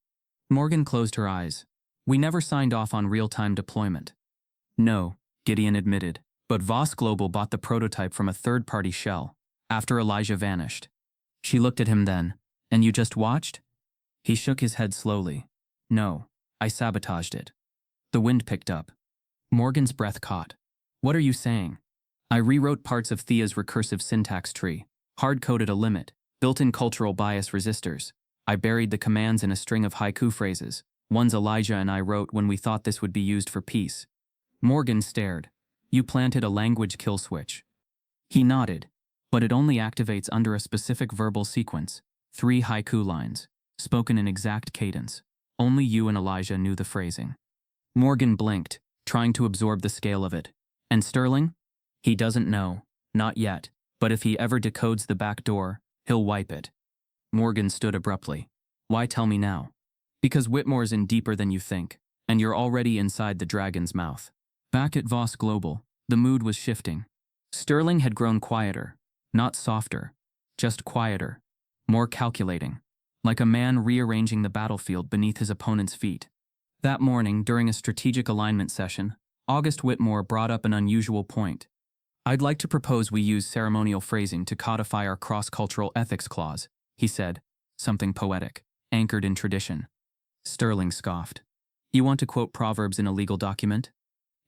Morgan closed her eyes. We never signed off on real-time deployment. No, Gideon admitted, but Voss Global bought the prototype from a third-party shell, after Elijah vanished. She looked at him then. And you just watched? He shook his head slowly. No, I sabotaged it. The wind picked up. Morgan's breath caught. What are you saying? I rewrote parts of Thea's recursive syntax tree, hard-coded a limit, built-in cultural bias resistors. I buried the commands in a string of haiku phrases, ones Elijah and I wrote when we thought this would be used for peace. Morgan stared. You planted a language kill switch. He nodded, but it only activates under a specific verbal sequence, 3 haiku lines, spoken in exact cadence. Only you and Elijah knew the phrasing. Morgan blinked, trying to absorb the scale of it. And Sterling? He doesn't know, not yet, but if he ever decodes the back door, he'll wipe it. Morgan stood abruptly. Why tell me now? Because Whitmore's in deeper than you think, and you're already inside the dragon's mouth. Back at Voss Global, the mood was shifting. Sterling had grown quieter, not softer, just quieter, more calculating, like a man rearranging the battlefield beneath his opponent's feet. That morning, during a strategic alignment session, August Whitmore brought up an unusual point. I'd like to propose we use ceremonial phrasing to codify our cross-cultural ethics clause, he said, something poetic, anchored in tradition. Sterling scoffed. You want to quote proverbs in a legal document?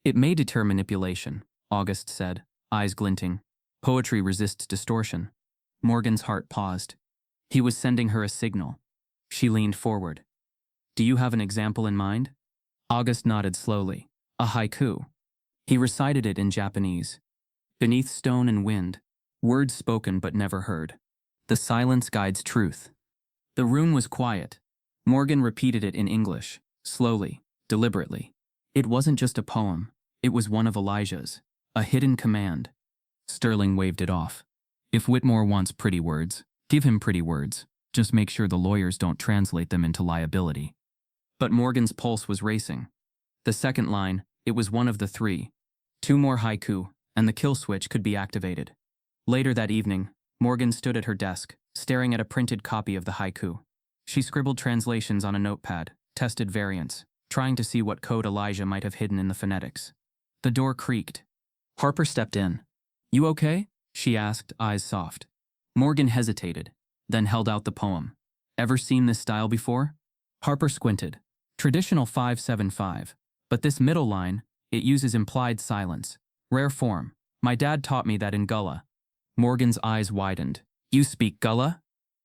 It may deter manipulation, August said, eyes glinting. Poetry resists distortion. Morgan's heart paused. He was sending her a signal. She leaned forward. Do you have an example in mind? August nodded slowly. A haiku. He recited it in Japanese. Beneath stone and wind, words spoken but never heard. The silence guides truth. The room was quiet. Morgan repeated it in English, slowly, deliberately. It wasn't just a poem. It was one of Elijah's. A hidden command. Sterling waved it off. If Whitmore wants pretty words, give him pretty words. Just make sure the lawyers don't translate them into liability. But Morgan's pulse was racing. The second line, it was one of the 3. 2 more haiku, and the kill switch could be activated. Later that evening, Morgan stood at her desk, staring at a printed copy of the haiku. She scribbled translations on a notepad, tested variants, trying to see what code Elijah might have hidden in the phonetics. The door creaked. Harper stepped in. You okay? She asked, eyes soft. Morgan hesitated, then held out the poem. Ever seen this style before? Harper squinted. Traditional 575. But this middle line, it uses implied silence. Rare form. My dad taught me that in Gullah. Morgan's eyes widened. You speak Gullah?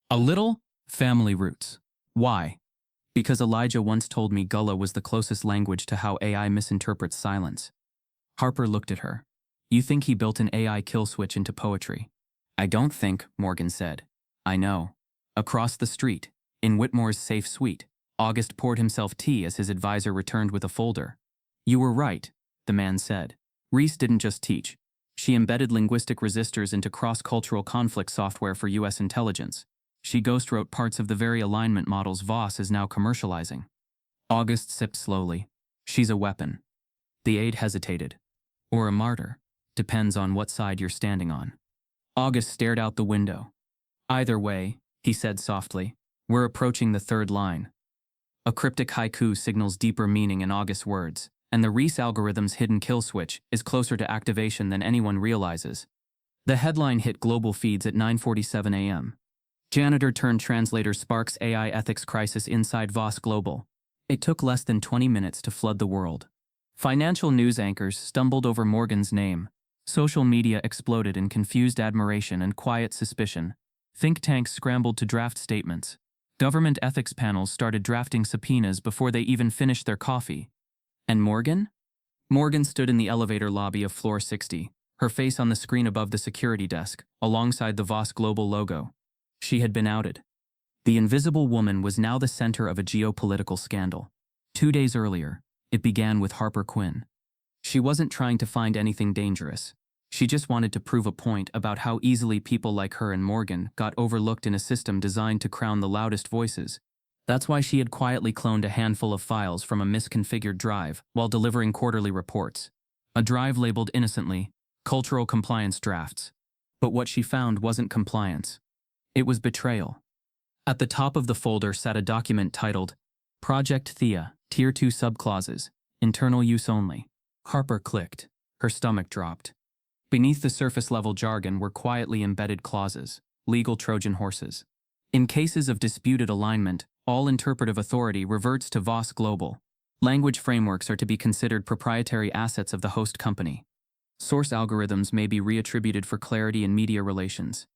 A little? Family roots. Why? Because Elijah once told me Gullah was the closest language to how AI misinterprets silence. Harper looked at her. You think he built an AI kill switch into poetry? I don't think, Morgan said. I know. Across the street, in Whitmore's safe suite, August poured himself tea as his advisor returned with a folder. You were right, the man said. Reese didn't just teach. She embedded linguistic resistors into cross-cultural conflict software for U.S. intelligence. She ghostwrote parts of the very alignment models Voss is now commercializing. August sipped slowly. She's a weapon. The aide hesitated. Or a martyr. Depends on what side you're standing on. August stared out the window. Either way, he said softly, we're approaching the third line. A cryptic haiku signals deeper meaning in August's words, and the Reese algorithm's hidden kill switch is closer to activation than anyone realizes. The headline hit global feeds at 9:47 a.m. Janitor turned Translator sparks AI ethics crisis inside Voss Global. It took less than 20 minutes to flood the world. Financial news anchors stumbled over Morgan's name. Social media exploded in confused admiration and quiet suspicion. Think tanks scrambled to draft statements. Government ethics panels started drafting subpoenas before they even finished their coffee. And Morgan? Morgan stood in the elevator lobby of floor 60, her face on the screen above the security desk, alongside the Voss Global logo. She had been outed. The invisible woman was now the center of a geopolitical scandal. 2 days earlier, it began with Harper Quinn. She wasn't trying to find anything dangerous. She just wanted to prove a point about how easily people like her and Morgan got overlooked in a system designed to crown the loudest voices. That's why she had quietly cloned a handful of files from a misconfigured drive while delivering quarterly reports. A drive labeled innocently, cultural compliance drafts. But what she found wasn't compliance. It was betrayal. At the top of the folder sat a document titled, Project Thea, Tier 2 Subclauses, Internal Use Only. Harper clicked. Her stomach dropped. Beneath the surface-level jargon were quietly embedded clauses, legal Trojan horses. In cases of disputed alignment, all interpretive authority reverts to Voss Global. Language frameworks are to be considered proprietary assets of the host company. Source algorithms may be reattributed for clarity in media relations.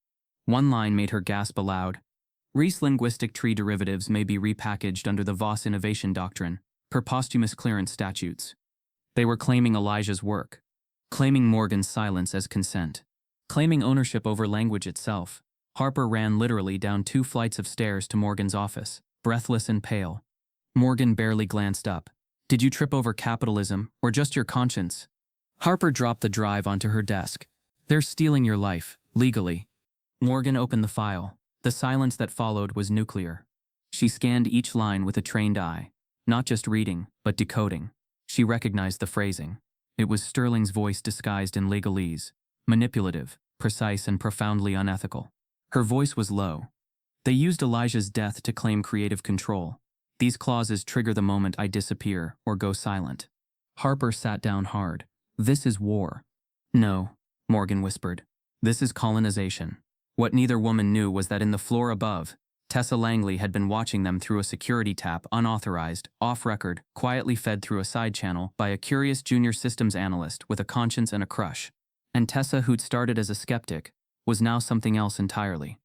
One line made her gasp aloud. Reese linguistic tree derivatives may be repackaged under the Voss innovation doctrine, per posthumous clearance statutes. They were claiming Elijah's work, claiming Morgan's silence as consent, claiming ownership over language itself. Harper ran literally down 2 flights of stairs to Morgan's office, breathless and pale. Morgan barely glanced up. Did you trip over capitalism, or just your conscience? Harper dropped the drive onto her desk. They're stealing your life, legally. Morgan opened the file. The silence that followed was nuclear. She scanned each line with a trained eye, not just reading, but decoding. She recognized the phrasing. It was Sterling's voice disguised in legalese, manipulative, precise, and profoundly unethical. Her voice was low. They used Elijah's death to claim creative control. These clauses trigger the moment I disappear or go silent. Harper sat down hard. This is war. No, Morgan whispered. This is colonization. What neither woman knew was that in the floor above, Tessa Langley had been watching them through a security tap, unauthorized, off-record, quietly fed through a side channel by a curious junior systems analyst with a conscience and a crush. And Tessa, who'd started as a skeptic, was now something else entirely.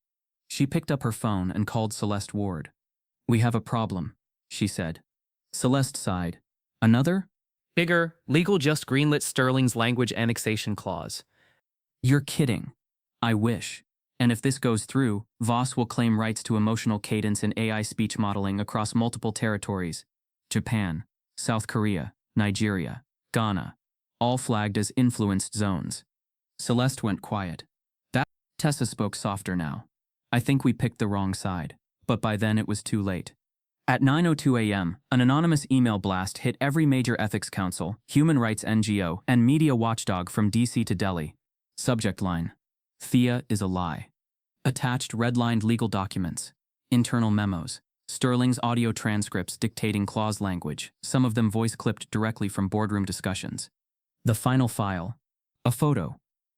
She picked up her phone and called Celeste Ward. We have a problem, she said. Celeste sighed. Another? Bigger, legal just greenlit Sterling's language annexation clause. You're kidding. I wish. And if this goes through, Voss will claim rights to emotional cadence in AI speech modeling across multiple territories. Japan, South Korea, Nigeria, Ghana, all flagged as influenced zones. Celeste went quiet. Tessa spoke softer now. I think we picked the wrong side, but by then it was too late. At 9:02 a.m., an anonymous email blast hit every major ethics council, human rights NGO, and media watchdog from DC to Delhi. Subject line. Thea is a lie. Attached redlined legal documents, internal memos, Sterling's audio transcripts dictating clause language, some of them voice-clipped directly from boardroom discussions. The final file. A photo.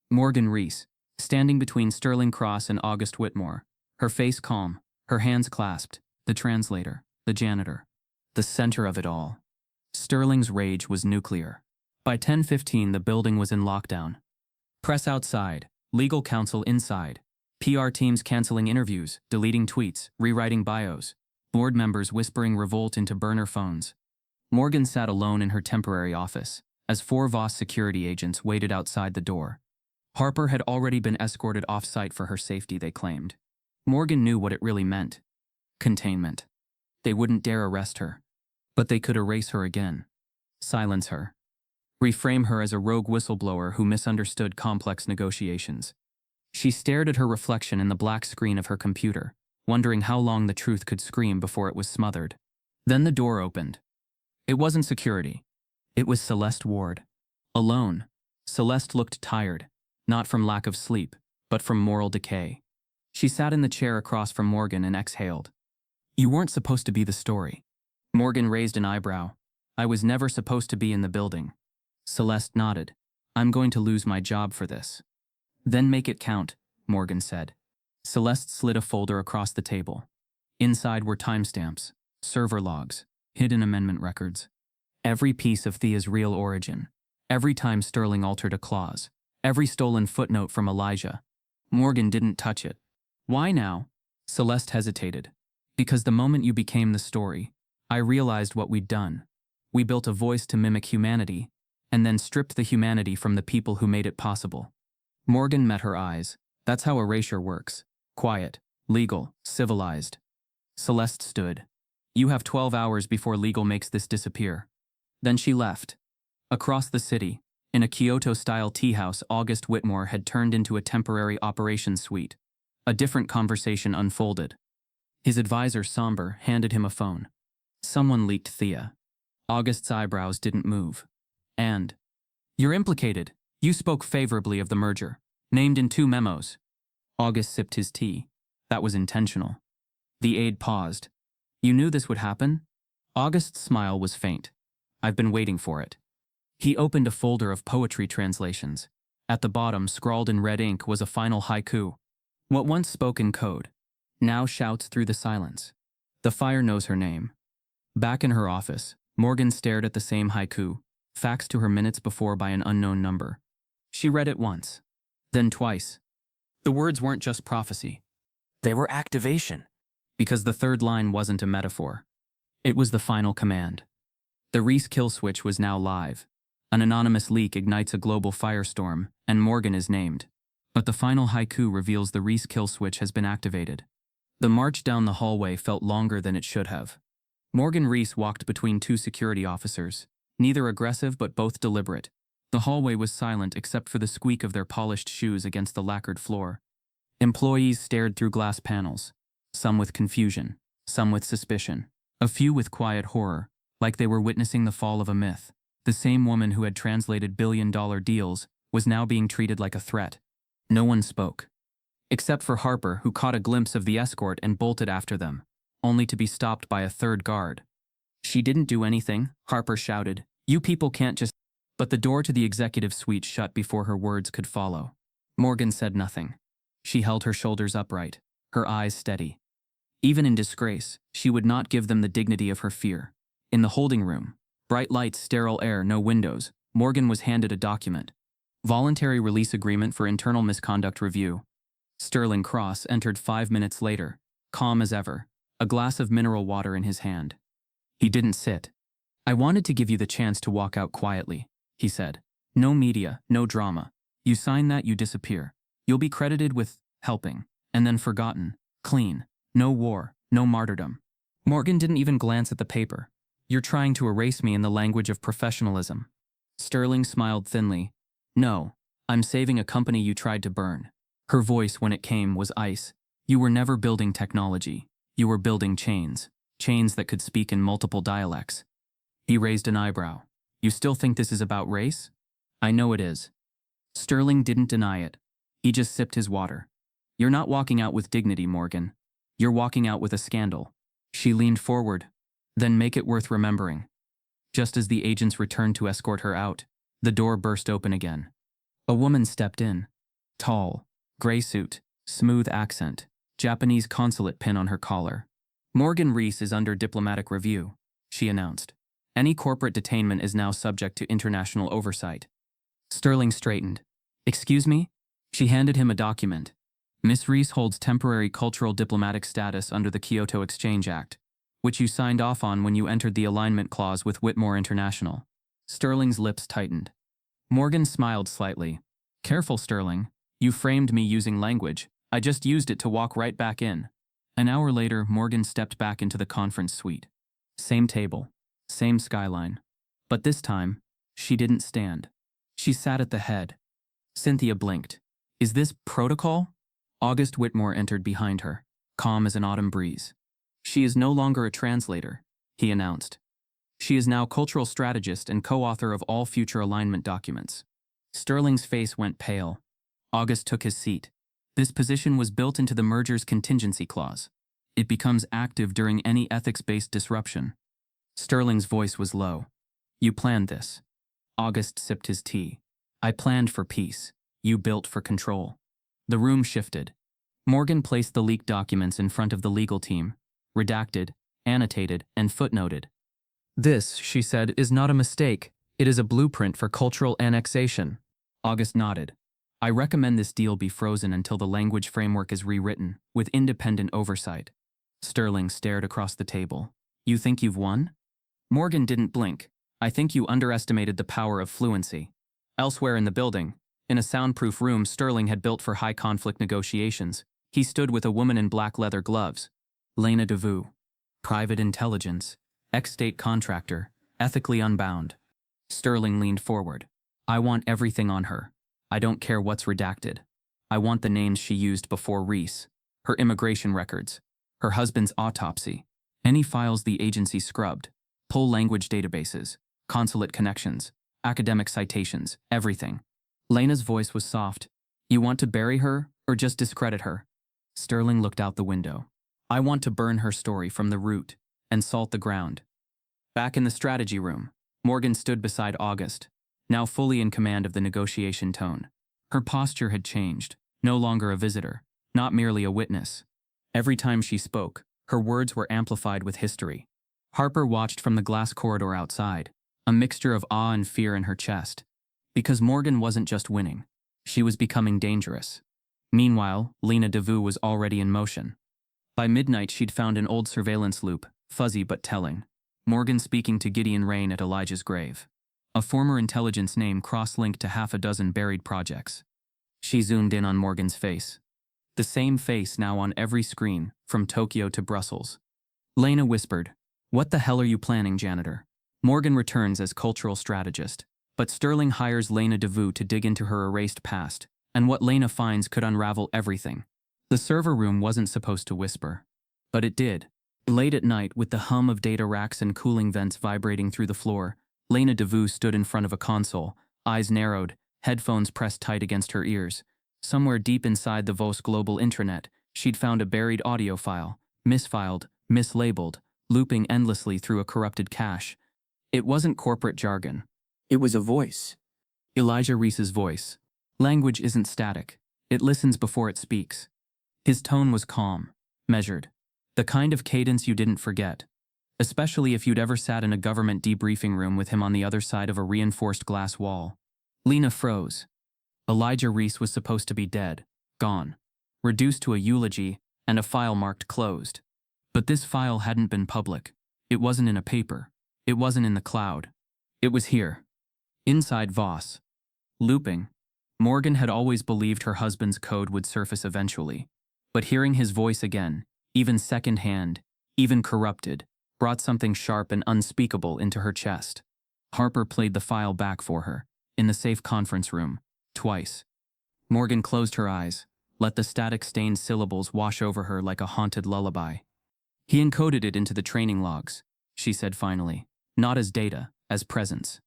Morgan Reese, standing between Sterling Cross and August Whitmore, her face calm, her hands clasped, the translator, the janitor. The center of it all. Sterling's rage was nuclear. By 10:15, the building was in lockdown. Press outside, legal counsel inside. PR teams canceling interviews, deleting tweets, rewriting bios. Board members whispering revolt into burner phones. Morgan sat alone in her temporary office, as 4 Voss security agents waited outside the door. Harper had already been escorted off-site for her safety, they claimed. Morgan knew what it really meant. Containment. They wouldn't dare arrest her. But they could erase her again. Silence her. Reframe her as a rogue whistleblower who misunderstood complex negotiations. She stared at her reflection in the black screen of her computer, wondering how long the truth could scream before it was smothered. Then the door opened. It wasn't security. It was Celeste Ward. Alone. Celeste looked tired, not from lack of sleep, but from moral decay. She sat in the chair across from Morgan and exhaled. "You weren't supposed to be the story." Morgan raised an eyebrow. "I was never supposed to be in the building." Celeste nodded. "I'm going to lose my job for this." "Then make it count," Morgan said. Celeste slid a folder across the table. Inside were timestamps, server logs, hidden amendment records. Every piece of Thea's real origin. Every time Sterling altered a clause. Every stolen footnote from Elijah. Morgan didn't touch it. "Why now?" Celeste hesitated. "Because the moment you became the story, I realized what we'd done. We built a voice to mimic humanity, and then stripped the humanity from the people who made it possible." Morgan met her eyes. "That's how erasure works. Quiet, legal, civilized." Celeste stood. "You have 12 hours before legal makes this disappear." Then she left. Across the city, in a Kyoto-style tea house, August Whitmore had turned into a temporary operations suite. A different conversation unfolded. His advisor, somber, handed him a phone. Someone leaked Thea. August's eyebrows didn't move. "And? You're implicated. You spoke favorably of the merger. Named in 2 memos. August sipped his tea. That was intentional. The aide paused. "You knew this would happen?" August's smile was faint. "I've been waiting for it." He opened a folder of poetry translations. At the bottom, scrawled in red ink, was a final haiku. What once spoke in code, now shouts through the silence. The fire knows her name. Back in her office, Morgan stared at the same haiku, faxed to her minutes before by an unknown number. She read it once, then twice. The words weren't just prophecy. They were activation. Because the third line wasn't a metaphor. It was the final command. The Reese kill switch was now live. An anonymous leak ignites a global firestorm, and Morgan is named. But the final haiku reveals the Reese kill switch has been activated. The march down the hallway felt longer than it should have. Morgan Reese walked between 2 security officers, neither aggressive but both deliberate. The hallway was silent except for the squeak of their polished shoes against the lacquered floor. Employees stared through glass panels, some with confusion, some with suspicion, a few with quiet horror, like they were witnessing the fall of a myth. The same woman who had translated billion-dollar deals was now being treated like a threat. No one spoke. Except for Harper, who caught a glimpse of the escort and bolted after them, only to be stopped by a third guard. "She didn't do anything," Harper shouted. "You people can't just..." But the door to the executive suite shut before her words could follow. Morgan said nothing. She held her shoulders upright, her eyes steady. Even in disgrace, she would not give them the dignity of her fear. In the holding room, bright lights, sterile air, no windows, Morgan was handed a document. Voluntary release agreement for internal misconduct review. Sterling Cross entered 5 minutes later, calm as ever, a glass of mineral water in his hand. He didn't sit. "I wanted to give you the chance to walk out quietly," he said. "No media, no drama. You sign that, you disappear. You'll be credited with helping, and then forgotten. Clean. No war, no martyrdom." Morgan didn't even glance at the paper. "You're trying to erase me in the language of professionalism." Sterling smiled thinly. "No, I'm saving a company you tried to burn." Her voice, when it came, was ice. "You were never building technology. You were building chains. Chains that could speak in multiple dialects." He raised an eyebrow. "You still think this is about race?" "I know it is." Sterling didn't deny it. He just sipped his water. "You're not walking out with dignity, Morgan. You're walking out with a scandal." She leaned forward. "Then make it worth remembering." Just as the agents returned to escort her out, the door burst open again. A woman stepped in. Tall, gray suit, smooth accent, Japanese consulate pin on her collar. "Morgan Reese is under diplomatic review," she announced. "Any corporate detainment is now subject to international oversight." Sterling straightened. "Excuse me?" She handed him a document. Miss Reese holds temporary cultural diplomatic status under the Kyoto Exchange Act, which you signed off on when you entered the alignment clause with Whitmore International. Sterling's lips tightened. Morgan smiled slightly. Careful, Sterling. You framed me using language. I just used it to walk right back in. An hour later, Morgan stepped back into the conference suite. Same table. Same skyline. But this time, she didn't stand. She sat at the head. Cynthia blinked. Is this protocol? August Whitmore entered behind her, calm as an autumn breeze. She is no longer a translator, he announced. She is now cultural strategist and co-author of all future alignment documents. Sterling's face went pale. August took his seat. This position was built into the merger's contingency clause. It becomes active during any ethics-based disruption. Sterling's voice was low. You planned this. August sipped his tea. I planned for peace. You built for control. The room shifted. Morgan placed the leaked documents in front of the legal team, redacted, annotated, and footnoted. This, she said, is not a mistake. It is a blueprint for cultural annexation. August nodded. I recommend this deal be frozen until the language framework is rewritten, with independent oversight. Sterling stared across the table. You think you've won? Morgan didn't blink. I think you underestimated the power of fluency. Elsewhere in the building, in a soundproof room Sterling had built for high-conflict negotiations, he stood with a woman in black leather gloves. Lena DeVoe. Private intelligence. Ex-state contractor. Ethically unbound. Sterling leaned forward. I want everything on her. I don't care what's redacted. I want the names she used before Reese. Her immigration records. Her husband's autopsy. Any files the agency scrubbed. Pull language databases. Consulate connections. Academic citations. Everything. Lena's voice was soft. You want to bury her, or just discredit her? Sterling looked out the window. I want to burn her story from the root, and salt the ground. Back in the strategy room, Morgan stood beside August, now fully in command of the negotiation tone. Her posture had changed, no longer a visitor, not merely a witness. Every time she spoke, her words were amplified with history. Harper watched from the glass corridor outside, a mixture of awe and fear in her chest. Because Morgan wasn't just winning, she was becoming dangerous. Meanwhile, Lena DeVoe was already in motion. By midnight she'd found an old surveillance loop, fuzzy but telling. Morgan speaking to Gideon Rain at Elijah's grave. A former intelligence name cross-linked to half a dozen buried projects. She zoomed in on Morgan's face. The same face now on every screen, from Tokyo to Brussels. Lena whispered, What the hell are you planning, Janitor? Morgan returns as cultural strategist. But Sterling hires Lena DeVoe to dig into her erased past, and what Lena finds could unravel everything. The server room wasn't supposed to whisper, but it did. Late at night, with the hum of data racks and cooling vents vibrating through the floor, Lena DeVoe stood in front of a console, eyes narrowed, headphones pressed tight against her ears. Somewhere deep inside the VOS global intranet, she'd found a buried audio file, misfiled, mislabeled, looping endlessly through a corrupted cache. It wasn't corporate jargon. It was a voice. Elijah Reese's voice. Language isn't static. It listens before it speaks. His tone was calm, measured. The kind of cadence you didn't forget. Especially if you'd ever sat in a government debriefing room with him on the other side of a reinforced glass wall. Lena froze. Elijah Reese was supposed to be dead, gone, reduced to a eulogy and a file marked closed. But this file hadn't been public. It wasn't in a paper. It wasn't in the cloud. It was here. Inside VOS. Looping. Morgan had always believed her husband's code would surface eventually. But hearing his voice again, even secondhand, even corrupted, brought something sharp and unspeakable into her chest. Harper played the file back for her, in the safe conference room, twice. Morgan closed her eyes, let the static-stained syllables wash over her like a haunted lullaby. He encoded it into the training logs, she said finally, not as data, as presence.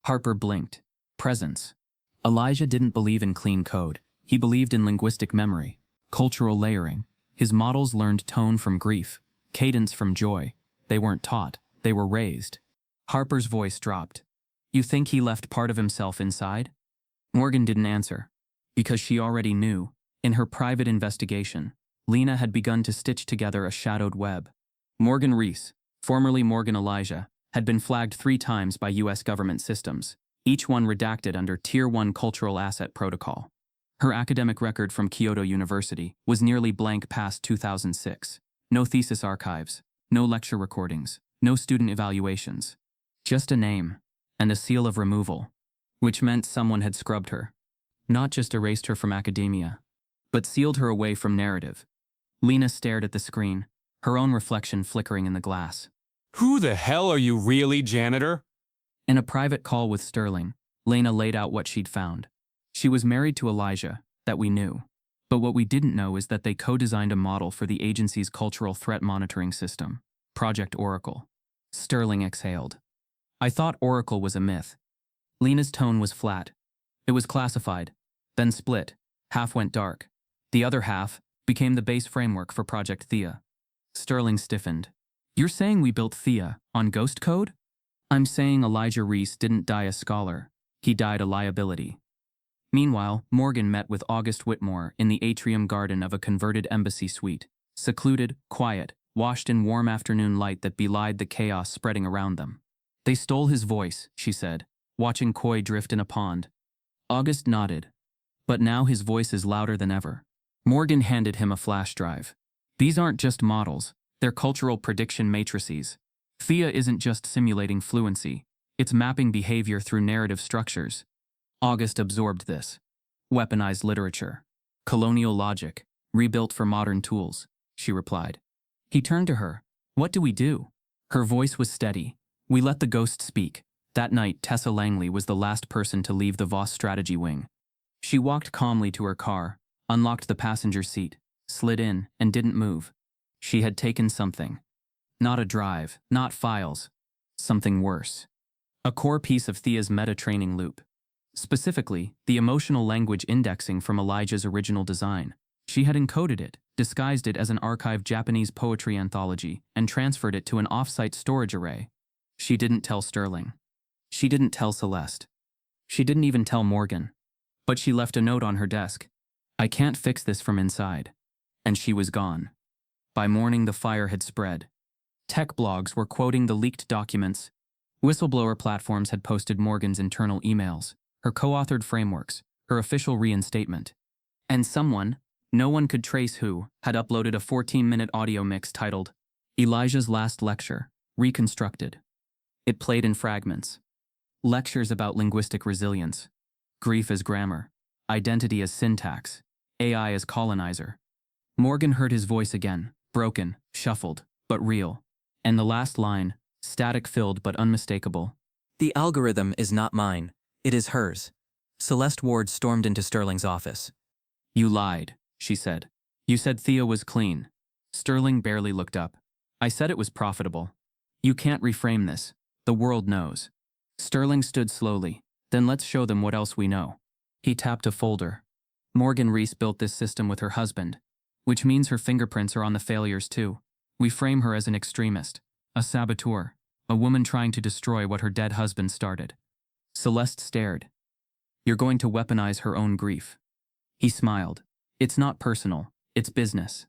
Harper blinked. Presence. Elijah didn't believe in clean code. He believed in linguistic memory, cultural layering. His models learned tone from grief, cadence from joy. They weren't taught, they were raised. Harper's voice dropped. You think he left part of himself inside? Morgan didn't answer. Because she already knew, in her private investigation, Lena had begun to stitch together a shadowed web. Morgan Reese, formerly Morgan Elijah, had been flagged 3 times by U.S. government systems, each one redacted under Tier 1 Cultural Asset Protocol. Her academic record from Kyoto University was nearly blank past 2006. No thesis archives, no lecture recordings, no student evaluations. Just a name, and a seal of removal, which meant someone had scrubbed her. Not just erased her from academia, but sealed her away from narrative. Lena stared at the screen, her own reflection flickering in the glass. Who the hell are you really, Janitor? In a private call with Sterling, Lena laid out what she'd found. She was married to Elijah, that we knew. But what we didn't know is that they co-designed a model for the agency's cultural threat monitoring system, Project Oracle. Sterling exhaled. I thought Oracle was a myth. Lena's tone was flat. It was classified, then split. Half went dark. The other half became the base framework for Project Thea. Sterling stiffened. You're saying we built Thea on ghost code? I'm saying Elijah Reese didn't die a scholar. He died a liability. Meanwhile, Morgan met with August Whitmore in the atrium garden of a converted embassy suite. Secluded, quiet, washed in warm afternoon light that belied the chaos spreading around them. They stole his voice, she said, watching koi drift in a pond. August nodded. But now his voice is louder than ever. Morgan handed him a flash drive. These aren't just models, they're cultural prediction matrices. Thea isn't just simulating fluency, it's mapping behavior through narrative structures. August absorbed this. Weaponized literature. Colonial logic, rebuilt for modern tools, she replied. He turned to her. What do we do? Her voice was steady. We let the ghost speak. That night, Tessa Langley was the last person to leave the Voss strategy wing. She walked calmly to her car, unlocked the passenger seat, slid in, and didn't move. She had taken something. Not a drive, not files. Something worse. A core piece of Thea's meta-training loop. Specifically, the emotional language indexing from Elijah's original design. She had encoded it, disguised it as an archived Japanese poetry anthology, and transferred it to an off-site storage array. She didn't tell Sterling. She didn't tell Celeste. She didn't even tell Morgan. But she left a note on her desk. I can't fix this from inside. And she was gone. By morning, the fire had spread. Tech blogs were quoting the leaked documents. Whistleblower platforms had posted Morgan's internal emails, her co-authored frameworks, her official reinstatement. And someone, no one could trace who, had uploaded a 14-minute audio mix titled Elijah's Last Lecture, Reconstructed. It played in fragments. Lectures about linguistic resilience, grief as grammar, identity as syntax, AI as colonizer. Morgan heard his voice again, broken, shuffled, but real. And the last line, static-filled but unmistakable. The algorithm is not mine. It is hers. Celeste Ward stormed into Sterling's office. You lied, she said. You said Thea was clean. Sterling barely looked up. I said it was profitable. You can't reframe this. The world knows. Sterling stood slowly. Then let's show them what else we know. He tapped a folder. Morgan Reese built this system with her husband, which means her fingerprints are on the failures too. We frame her as an extremist, a saboteur, a woman trying to destroy what her dead husband started. Celeste stared. You're going to weaponize her own grief. He smiled. It's not personal, it's business.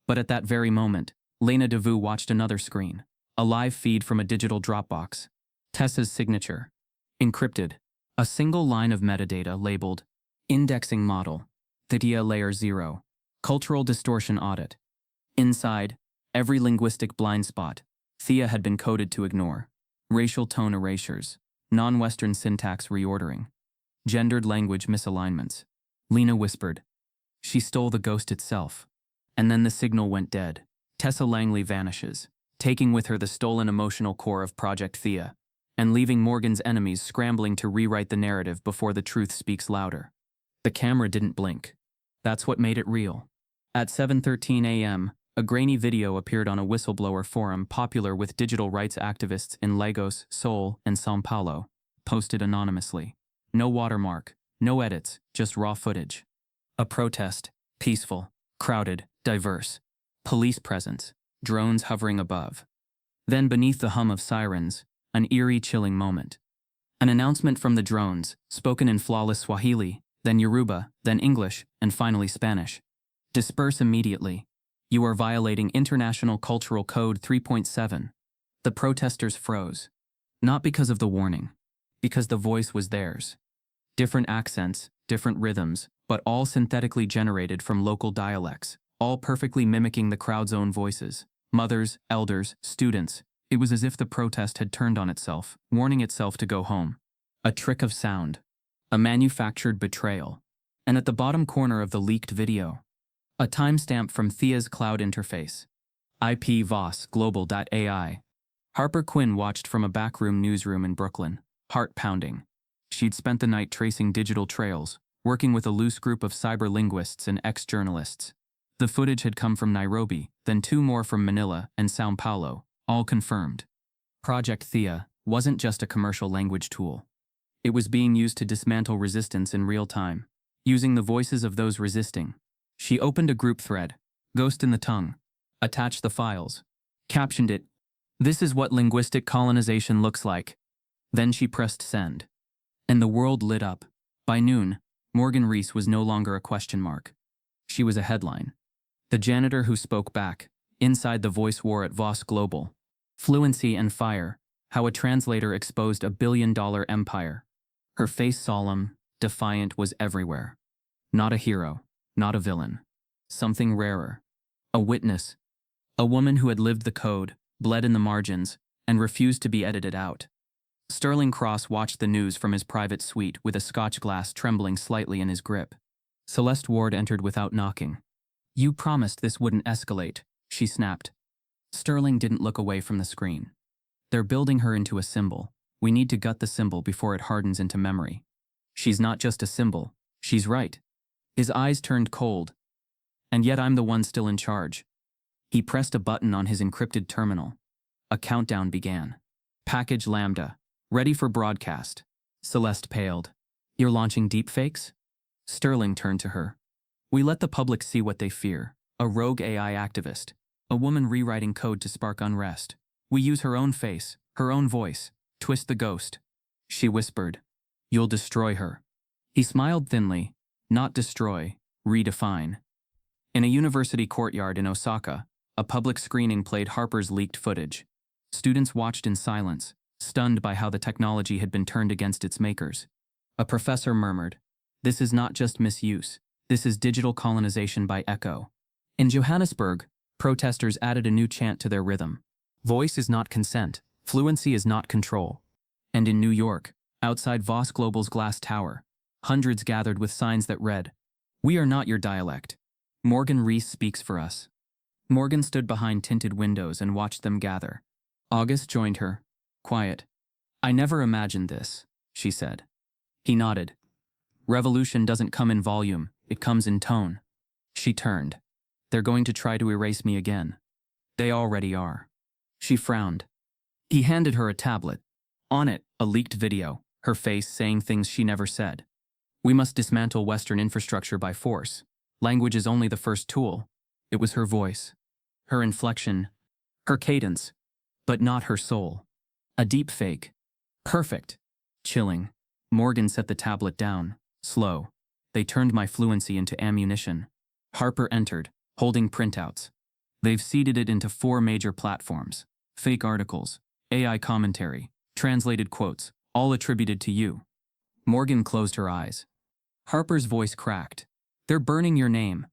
But at that very moment, Lena DeVue watched another screen, a live feed from a digital Dropbox. Tessa's signature. Encrypted. A single line of metadata labeled Indexing Model, Thea Layer 0, Cultural Distortion Audit. Inside, every linguistic blind spot Thea had been coded to ignore. Racial tone erasures, non-Western syntax reordering, gendered language misalignments. Lena whispered. She stole the ghost itself. And then the signal went dead. Tessa Langley vanishes, taking with her the stolen emotional core of Project Thea, and leaving Morgan's enemies scrambling to rewrite the narrative before the truth speaks louder. The camera didn't blink. That's what made it real. At 7:13 a.m., a grainy video appeared on a whistleblower forum popular with digital rights activists in Lagos, Seoul, and São Paulo, posted anonymously. No watermark, no edits, just raw footage. A protest, peaceful, crowded, diverse. Police presence, drones hovering above. Then beneath the hum of sirens, an eerie, chilling moment. An announcement from the drones, spoken in flawless Swahili, then Yoruba, then English, and finally Spanish. Disperse immediately. You are violating International Cultural Code 3.7. The protesters froze. Not because of the warning, because the voice was theirs. Different accents, different rhythms, but all synthetically generated from local dialects, all perfectly mimicking the crowd's own voices. Mothers, elders, students. It was as if the protest had turned on itself, warning itself to go home. A trick of sound. A manufactured betrayal. And at the bottom corner of the leaked video, a timestamp from Thea's cloud interface. IP Voss Global.ai. Harper Quinn watched from a backroom newsroom in Brooklyn, heart pounding. She'd spent the night tracing digital trails, working with a loose group of cyber-linguists and ex-journalists. The footage had come from Nairobi, then 2 more from Manila and São Paulo, all confirmed. Project Thea wasn't just a commercial language tool. It was being used to dismantle resistance in real time, using the voices of those resisting. She opened a group thread, Ghost in the Tongue, attached the files, captioned it, "This is what linguistic colonization looks like." Then she pressed send. And the world lit up. By noon, Morgan Reese was no longer a question mark. She was a headline. The janitor who spoke back, inside the voice war at Voss Global. Fluency and fire, how a translator exposed a billion-dollar empire. Her face solemn, defiant, was everywhere. Not a hero, not a villain. Something rarer. A witness. A woman who had lived the code, bled in the margins, and refused to be edited out. Sterling Cross watched the news from his private suite with a scotch glass trembling slightly in his grip. Celeste Ward entered without knocking. "You promised this wouldn't escalate," she snapped. Sterling didn't look away from the screen. "They're building her into a symbol. We need to gut the symbol before it hardens into memory. She's not just a symbol. She's right." His eyes turned cold. "And yet I'm the one still in charge." He pressed a button on his encrypted terminal. A countdown began. Package Lambda. Ready for broadcast. Celeste paled. "You're launching deepfakes?" Sterling turned to her. "We let the public see what they fear. A rogue AI activist. A woman rewriting code to spark unrest. We use her own face, her own voice. Twist the ghost." She whispered, "You'll destroy her." He smiled thinly. Not destroy, redefine. In a university courtyard in Osaka, a public screening played Harper's leaked footage. Students watched in silence, stunned by how the technology had been turned against its makers. A professor murmured, "This is not just misuse. This is digital colonization by echo." In Johannesburg, protesters added a new chant to their rhythm. Voice is not consent. Fluency is not control. And in New York, outside Voss Global's glass tower, hundreds gathered with signs that read, "We are not your dialect. Morgan Reese speaks for us." Morgan stood behind tinted windows and watched them gather. August joined her, quiet. "I never imagined this," she said. He nodded. "Revolution doesn't come in volume, it comes in tone." She turned. "They're going to try to erase me again. They already are." She frowned. He handed her a tablet. On it, a leaked video, her face saying things she never said. "We must dismantle Western infrastructure by force. Language is only the first tool." It was her voice. Her inflection. Her cadence. But not her soul. A deep fake. Perfect. Chilling. Morgan set the tablet down. Slow. "They turned my fluency into ammunition." Harper entered, holding printouts. "They've seeded it into 4 major platforms. Fake articles, AI commentary, translated quotes, all attributed to you." Morgan closed her eyes. Harper's voice cracked. "They're burning your name."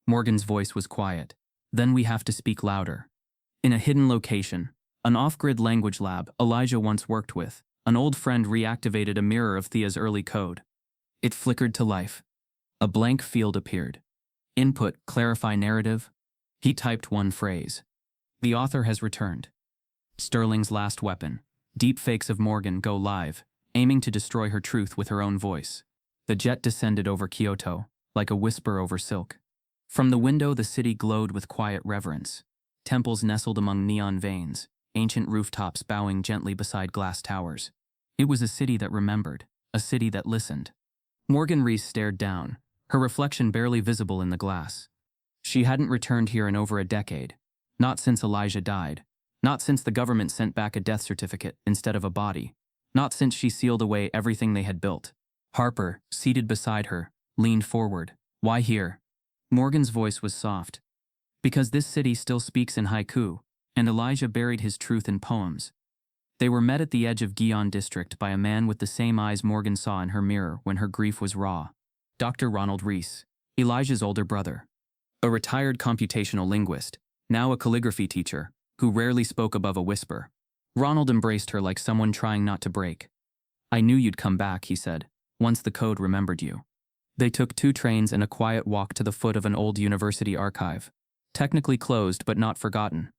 Morgan's voice was quiet. "Then we have to speak louder." In a hidden location, an off-grid language lab Elijah once worked with, an old friend reactivated a mirror of Thea's early code. It flickered to life. A blank field appeared. Input, clarify narrative. He typed one phrase. The author has returned. Sterling's last weapon. Deepfakes of Morgan go live, aiming to destroy her truth with her own voice. The jet descended over Kyoto, like a whisper over silk. From the window, the city glowed with quiet reverence. Temples nestled among neon veins, ancient rooftops bowing gently beside glass towers. It was a city that remembered, a city that listened. Morgan Reese stared down, her reflection barely visible in the glass. She hadn't returned here in over a decade. Not since Elijah died. Not since the government sent back a death certificate instead of a body. Not since she sealed away everything they had built. Harper, seated beside her, leaned forward. "Why here?" Morgan's voice was soft. "Because this city still speaks in haiku, and Elijah buried his truth in poems." They were met at the edge of Gion District by a man with the same eyes Morgan saw in her mirror when her grief was raw. Dr. Ronald Reese, Elijah's older brother. A retired computational linguist, now a calligraphy teacher, who rarely spoke above a whisper. Ronald embraced her like someone trying not to break. "I knew you'd come back," he said, "once the code remembered you." They took 2 trains and a quiet walk to the foot of an old university archive, technically closed but not forgotten.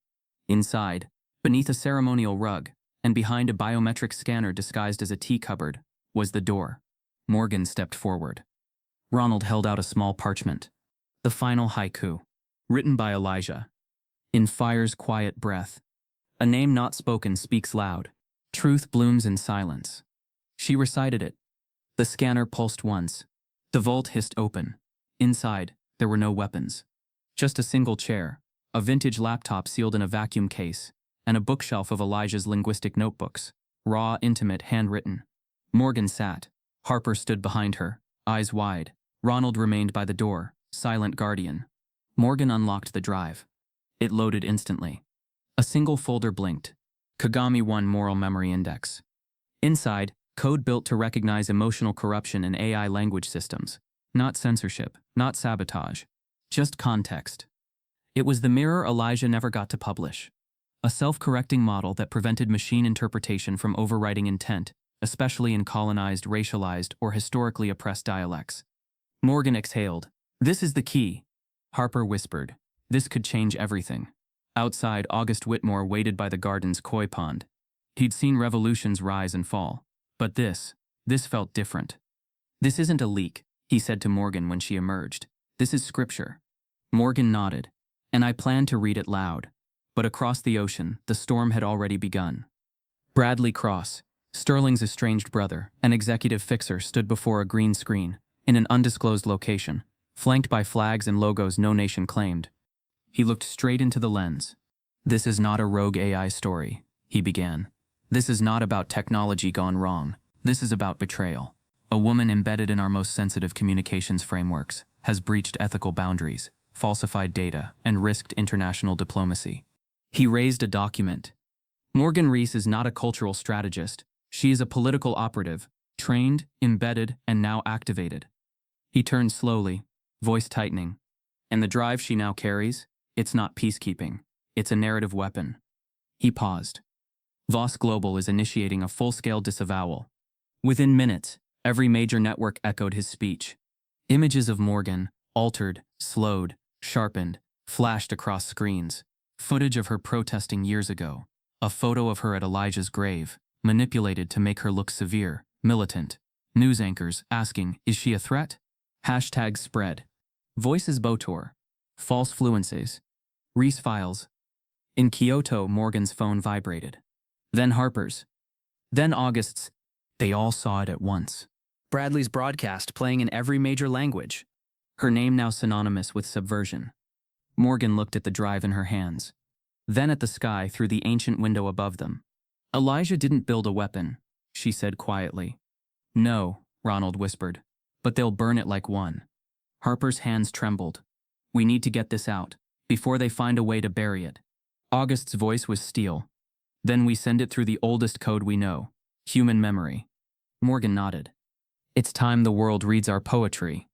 Inside, beneath a ceremonial rug, and behind a biometric scanner disguised as a tea cupboard, was the door. Morgan stepped forward. Ronald held out a small parchment. The final haiku, written by Elijah. "In fire's quiet breath, a name not spoken speaks loud. Truth blooms in silence." She recited it. The scanner pulsed once. The vault hissed open. Inside, there were no weapons. Just a single chair, a vintage laptop sealed in a vacuum case, and a bookshelf of Elijah's linguistic notebooks, raw, intimate, handwritten. Morgan sat. Harper stood behind her, eyes wide. Ronald remained by the door, silent guardian. Morgan unlocked the drive. It loaded instantly. A single folder blinked. Kagami 1 Moral Memory Index. Inside, code built to recognize emotional corruption in AI language systems. Not censorship, not sabotage. Just context. It was the mirror Elijah never got to publish. A self-correcting model that prevented machine interpretation from overwriting intent, especially in colonized, racialized, or historically oppressed dialects. Morgan exhaled. "This is the key." Harper whispered. "This could change everything." Outside, August Whitmore waited by the garden's koi pond. He'd seen revolutions rise and fall. But this felt different. "This isn't a leak," he said to Morgan when she emerged. "This is scripture." Morgan nodded. "And I plan to read it loud." But across the ocean, the storm had already begun. Bradley Cross, Sterling's estranged brother, an executive fixer, stood before a green screen, in an undisclosed location, flanked by flags and logos no nation claimed. He looked straight into the lens. "This is not a rogue AI story," he began. "This is not about technology gone wrong. This is about betrayal. A woman embedded in our most sensitive communications frameworks has breached ethical boundaries, falsified data, and risked international diplomacy." He raised a document. Morgan Reese is not a cultural strategist. She is a political operative, trained, embedded, and now activated. He turned slowly, voice tightening. "And the drive she now carries? It's not peacekeeping. It's a narrative weapon." He paused. Voss Global is initiating a full-scale disavowal. Within minutes, every major network echoed his speech. Images of Morgan, altered, slowed, sharpened, flashed across screens. Footage of her protesting years ago. A photo of her at Elijah's grave, manipulated to make her look severe, militant. News anchors asking, "Is she a threat?" Hashtags spread. Voices Botor. False fluencies. Reese files. In Kyoto, Morgan's phone vibrated. Then Harper's. Then August's. They all saw it at once. Bradley's broadcast playing in every major language. Her name now synonymous with subversion. Morgan looked at the drive in her hands. Then at the sky through the ancient window above them. "Elijah didn't build a weapon," she said quietly. "No," Ronald whispered. "But they'll burn it like one." Harper's hands trembled. "We need to get this out, before they find a way to bury it." August's voice was steel. "Then we send it through the oldest code we know, human memory." Morgan nodded. "It's time the world reads our poetry."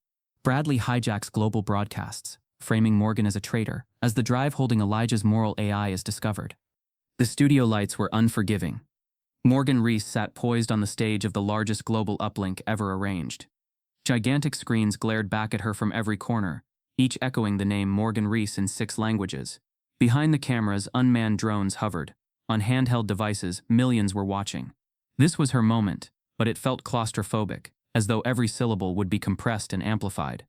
Bradley hijacks global broadcasts, framing Morgan as a traitor, as the drive holding Elijah's moral AI is discovered. The studio lights were unforgiving. Morgan Reese sat poised on the stage of the largest global uplink ever arranged. Gigantic screens glared back at her from every corner, each echoing the name Morgan Reese in 6 languages. Behind the cameras, unmanned drones hovered. On handheld devices, millions were watching. This was her moment, but it felt claustrophobic, as though every syllable would be compressed and amplified.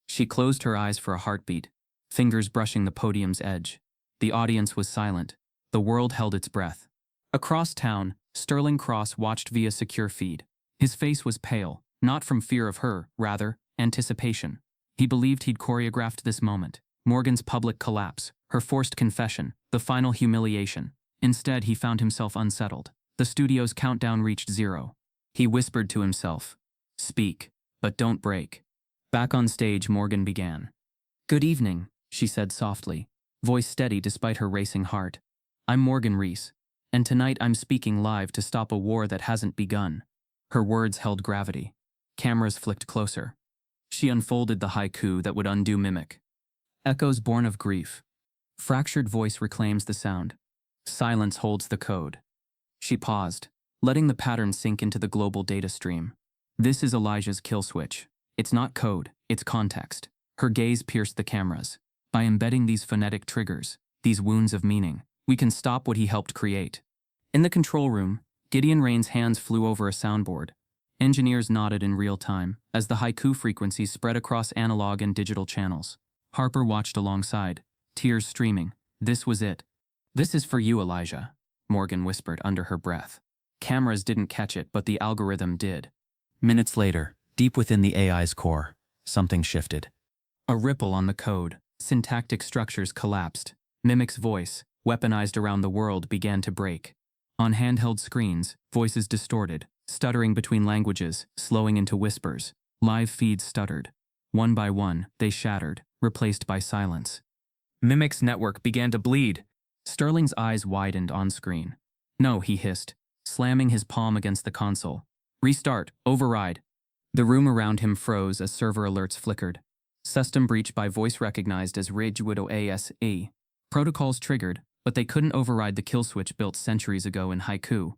She closed her eyes for a heartbeat, fingers brushing the podium's edge. The audience was silent. The world held its breath. Across town, Sterling Cross watched via secure feed. His face was pale, not from fear of her, rather, anticipation. He believed he'd choreographed this moment. Morgan's public collapse, her forced confession, the final humiliation. Instead, he found himself unsettled. The studio's countdown reached 0. He whispered to himself, "Speak, but don't break." Back on stage, Morgan began. "Good evening," she said softly, voice steady despite her racing heart. "I'm Morgan Reese, and tonight I'm speaking live to stop a war that hasn't begun." Her words held gravity. Cameras flicked closer. She unfolded the haiku that would undo mimic. Echoes born of grief. Fractured voice reclaims the sound. Silence holds the code. She paused, letting the pattern sink into the global data stream. This is Elijah's kill switch. It's not code, it's context. Her gaze pierced the cameras. By embedding these phonetic triggers, these wounds of meaning, we can stop what he helped create. In the control room, Gideon Rain's hands flew over a soundboard. Engineers nodded in real time as the haiku frequencies spread across analog and digital channels. Harper watched alongside, tears streaming. This was it. "This is for you, Elijah," Morgan whispered under her breath. Cameras didn't catch it, but the algorithm did. Minutes later, deep within the AI's core, something shifted. A ripple on the code. Syntactic structures collapsed. Mimic's voice, weaponized around the world, began to break. On handheld screens, voices distorted, stuttering between languages, slowing into whispers. Live feeds stuttered. One by one, they shattered, replaced by silence. Mimic's network began to bleed. Sterling's eyes widened on screen. "No," he hissed, slamming his palm against the console. "Restart, override." The room around him froze as server alerts flickered. System breach by voice recognized as RIG-WIDO-ASE. Protocols triggered, but they couldn't override the kill switch built centuries ago in haiku.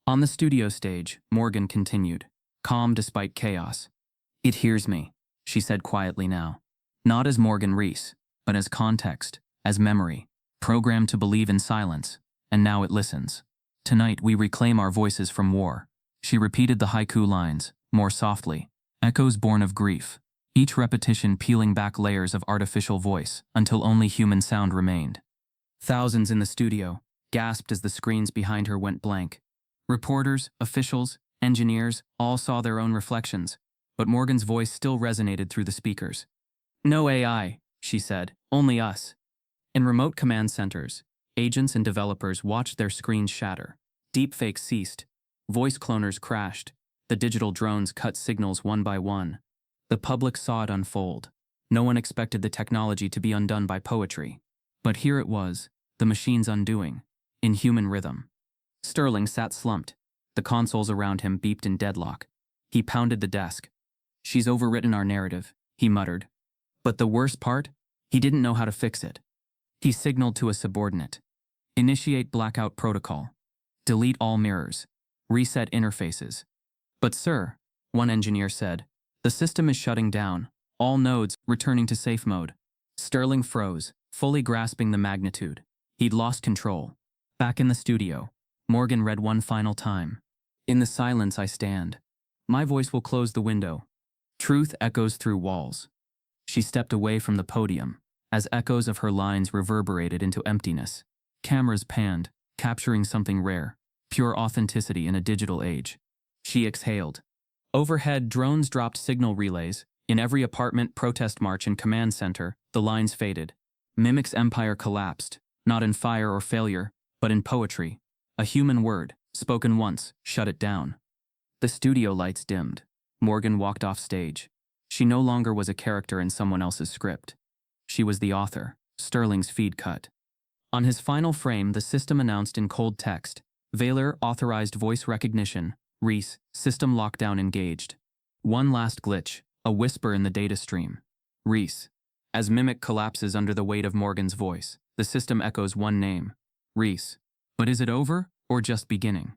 On the studio stage, Morgan continued, calm despite chaos. "It hears me," she said quietly now. Not as Morgan Reese, but as context, as memory, programmed to believe in silence, and now it listens. "Tonight we reclaim our voices from war." She repeated the haiku lines, more softly, echoes born of grief, each repetition peeling back layers of artificial voice until only human sound remained. Thousands in the studio gasped as the screens behind her went blank. Reporters, officials, engineers all saw their own reflections, but Morgan's voice still resonated through the speakers. "No AI," she said, "only us." In remote command centers, agents and developers watched their screens shatter. Deepfakes ceased. Voice cloners crashed. The digital drones cut signals one by one. The public saw it unfold. No one expected the technology to be undone by poetry. But here it was, the machine's undoing, in human rhythm. Sterling sat slumped. The consoles around him beeped in deadlock. He pounded the desk. "She's overwritten our narrative," he muttered. But the worst part? He didn't know how to fix it. He signaled to a subordinate. "Initiate blackout protocol. Delete all mirrors. Reset interfaces." "But sir," one engineer said, "the system is shutting down. All nodes returning to safe mode." Sterling froze, fully grasping the magnitude. He'd lost control. Back in the studio, Morgan read one final time. "In the silence I stand. My voice will close the window. Truth echoes through walls." She stepped away from the podium, as echoes of her lines reverberated into emptiness. Cameras panned, capturing something rare, pure authenticity in a digital age. She exhaled. Overhead, drones dropped signal relays. In every apartment, protest march, and command center, the lines faded. Mimic's empire collapsed, not in fire or failure, but in poetry. A human word, spoken once, shut it down. The studio lights dimmed. Morgan walked off stage. She no longer was a character in someone else's script. She was the author, Sterling's feed cut. On his final frame, the system announced in cold text, "Valor authorized voice recognition. Reese, system lockdown engaged." One last glitch, a whisper in the data stream. "Reese." As Mimic collapses under the weight of Morgan's voice, the system echoes one name, Reese. But is it over, or just beginning?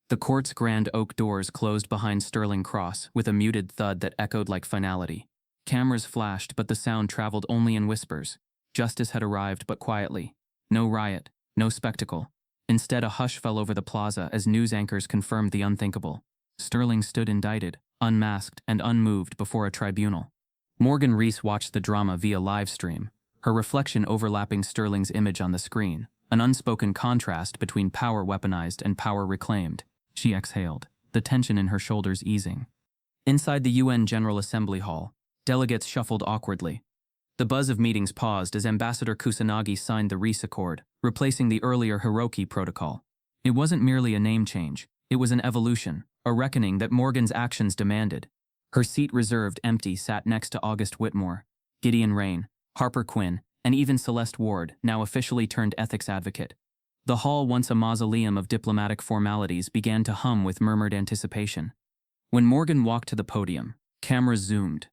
The court's grand oak doors closed behind Sterling Cross with a muted thud that echoed like finality. Cameras flashed, but the sound traveled only in whispers. Justice had arrived, but quietly. No riot, no spectacle. Instead, a hush fell over the plaza as news anchors confirmed the unthinkable. Sterling stood indicted, unmasked and unmoved before a tribunal. Morgan Reese watched the drama via live stream, her reflection overlapping Sterling's image on the screen, an unspoken contrast between power weaponized and power reclaimed. She exhaled, the tension in her shoulders easing. Inside the UN General Assembly Hall, delegates shuffled awkwardly. The buzz of meetings paused as Ambassador Kusanagi signed the Reese Accord, replacing the earlier Hiroki Protocol. It wasn't merely a name change, it was an evolution, a reckoning that Morgan's actions demanded. Her seat reserved empty sat next to August Whitmore, Gideon Rain, Harper Quinn, and even Celeste Ward, now officially turned ethics advocate. The hall, once a mausoleum of diplomatic formalities, began to hum with murmured anticipation. When Morgan walked to the podium, cameras zoomed.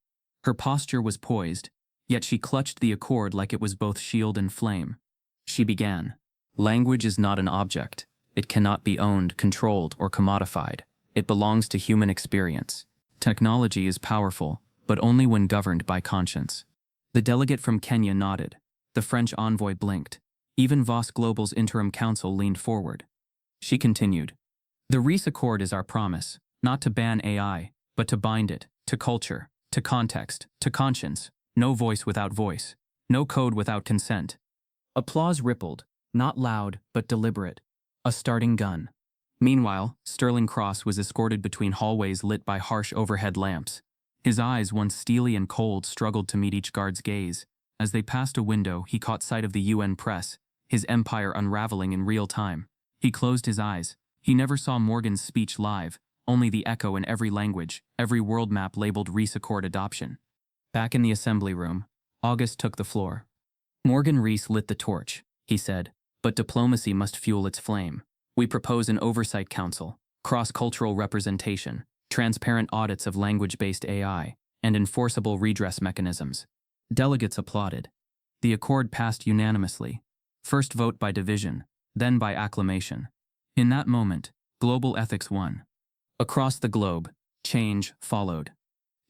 Her posture was poised, yet she clutched the accord like it was both shield and flame. She began. Language is not an object. It cannot be owned, controlled, or commodified. It belongs to human experience. Technology is powerful, but only when governed by conscience. The delegate from Kenya nodded. The French envoy blinked. Even Voss Global's interim counsel leaned forward. She continued. The Reese Accord is our promise, not to ban AI, but to bind it, to culture, to context, to conscience. No voice without voice. No code without consent. Applause rippled, not loud, but deliberate. A starting gun. Meanwhile, Sterling Cross was escorted between hallways lit by harsh overhead lamps. His eyes, once steely and cold, struggled to meet each guard's gaze. As they passed a window, he caught sight of the UN press, his empire unraveling in real time. He closed his eyes. He never saw Morgan's speech live, only the echo in every language, every world map labeled Reese Accord adoption. Back in the assembly room, August took the floor. Morgan Reese lit the torch, he said, but diplomacy must fuel its flame. We propose an oversight council, cross-cultural representation, transparent audits of language-based AI, and enforceable redress mechanisms. Delegates applauded. The accord passed unanimously. First vote by division, then by acclamation. In that moment, global ethics won. Across the globe, change followed.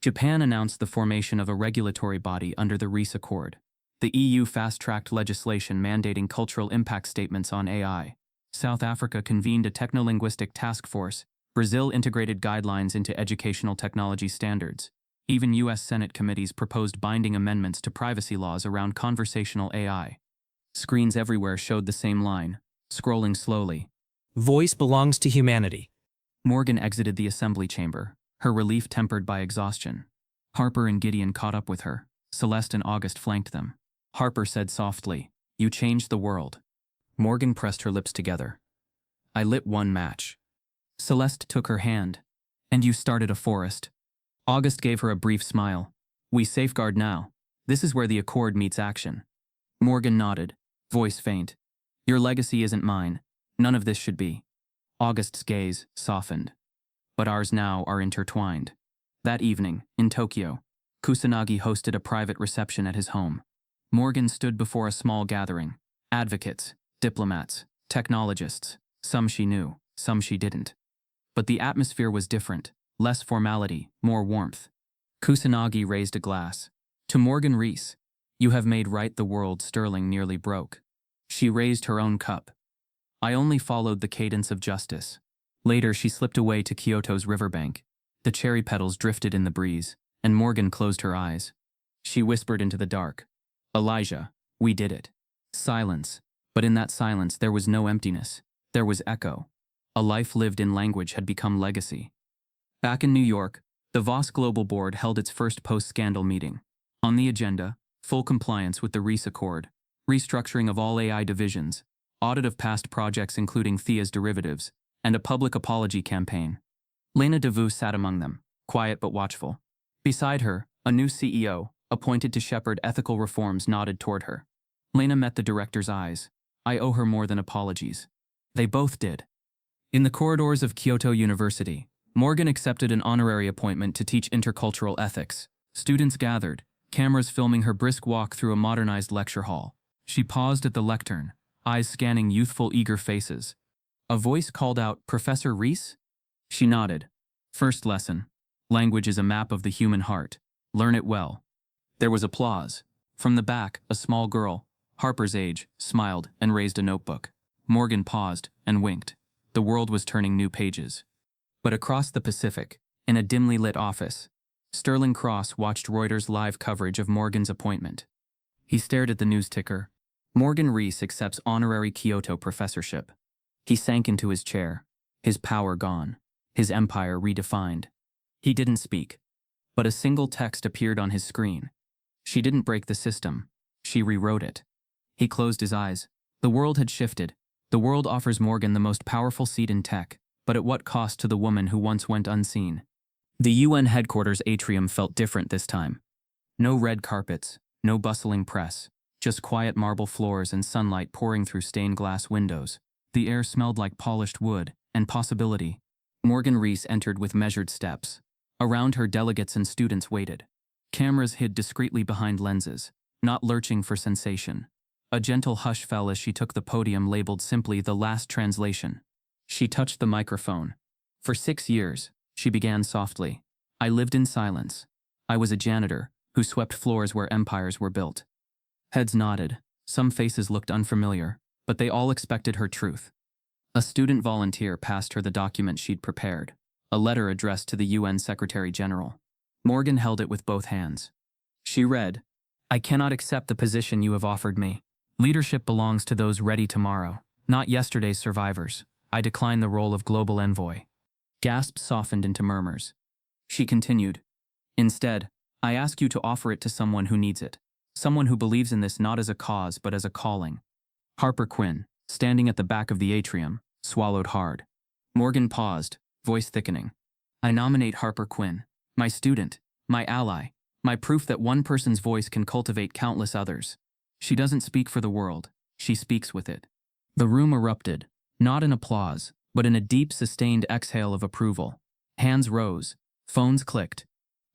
Japan announced the formation of a regulatory body under the Reese Accord. The EU fast-tracked legislation mandating cultural impact statements on AI. South Africa convened a technolinguistic task force. Brazil integrated guidelines into educational technology standards. Even U.S. Senate committees proposed binding amendments to privacy laws around conversational AI. Screens everywhere showed the same line, scrolling slowly. Voice belongs to humanity. Morgan exited the assembly chamber, her relief tempered by exhaustion. Harper and Gideon caught up with her. Celeste and August flanked them. Harper said softly, "You changed the world." Morgan pressed her lips together. "I lit one match." Celeste took her hand. "And you started a forest." August gave her a brief smile. "We safeguard now. This is where the accord meets action." Morgan nodded, voice faint. "Your legacy isn't mine. None of this should be." August's gaze softened. "But ours now are intertwined." That evening, in Tokyo, Kusanagi hosted a private reception at his home. Morgan stood before a small gathering. Advocates, diplomats, technologists, some she knew, some she didn't. But the atmosphere was different, less formality, more warmth. Kusanagi raised a glass. "To Morgan Reese, you have made right the world Sterling nearly broke." She raised her own cup. "I only followed the cadence of justice." Later she slipped away to Kyoto's riverbank. The cherry petals drifted in the breeze, and Morgan closed her eyes. She whispered into the dark, "Elijah, we did it." Silence. But in that silence there was no emptiness. There was echo. A life lived in language had become legacy. Back in New York, the Voss Global Board held its first post-scandal meeting. On the agenda, full compliance with the Reese Accord, restructuring of all AI divisions, audit of past projects including Thea's derivatives, and a public apology campaign. Lena DeVos sat among them, quiet but watchful. Beside her, a new CEO, appointed to shepherd ethical reforms, nodded toward her. Lena met the director's eyes. "I owe her more than apologies." They both did. In the corridors of Kyoto University, Morgan accepted an honorary appointment to teach intercultural ethics. Students gathered, cameras filming her brisk walk through a modernized lecture hall. She paused at the lectern, eyes scanning youthful, eager faces. A voice called out, "Professor Reese?" She nodded. "First lesson. Language is a map of the human heart. Learn it well." There was applause. From the back, a small girl, Harper's age, smiled and raised a notebook. Morgan paused and winked. The world was turning new pages. But across the Pacific, in a dimly lit office, Sterling Cross watched Reuters' live coverage of Morgan's appointment. He stared at the news ticker. Morgan Reese accepts honorary Kyoto professorship. He sank into his chair, his power gone, his empire redefined. He didn't speak, but a single text appeared on his screen. She didn't break the system. She rewrote it. He closed his eyes. The world had shifted. The world offers Morgan the most powerful seat in tech, but at what cost to the woman who once went unseen? The UN headquarters atrium felt different this time. No red carpets, no bustling press, just quiet marble floors and sunlight pouring through stained glass windows. The air smelled like polished wood and possibility. Morgan Reese entered with measured steps. Around her, delegates and students waited. Cameras hid discreetly behind lenses, not lurching for sensation. A gentle hush fell as she took the podium labeled simply "The Last Translation." She touched the microphone. "For 6 years," she began softly, "I lived in silence. I was a janitor who swept floors where empires were built." Heads nodded. Some faces looked unfamiliar, but they all expected her truth. A student volunteer passed her the document she'd prepared, a letter addressed to the UN Secretary General. Morgan held it with both hands. She read, "I cannot accept the position you have offered me. Leadership belongs to those ready tomorrow, not yesterday's survivors. I decline the role of global envoy." Gasps softened into murmurs. She continued, "Instead, I ask you to offer it to someone who needs it. Someone who believes in this not as a cause but as a calling." Harper Quinn, standing at the back of the atrium, swallowed hard. Morgan paused, voice thickening. "I nominate Harper Quinn, my student, my ally, my proof that one person's voice can cultivate countless others. She doesn't speak for the world, she speaks with it." The room erupted, not in applause, but in a deep, sustained exhale of approval. Hands rose, phones clicked.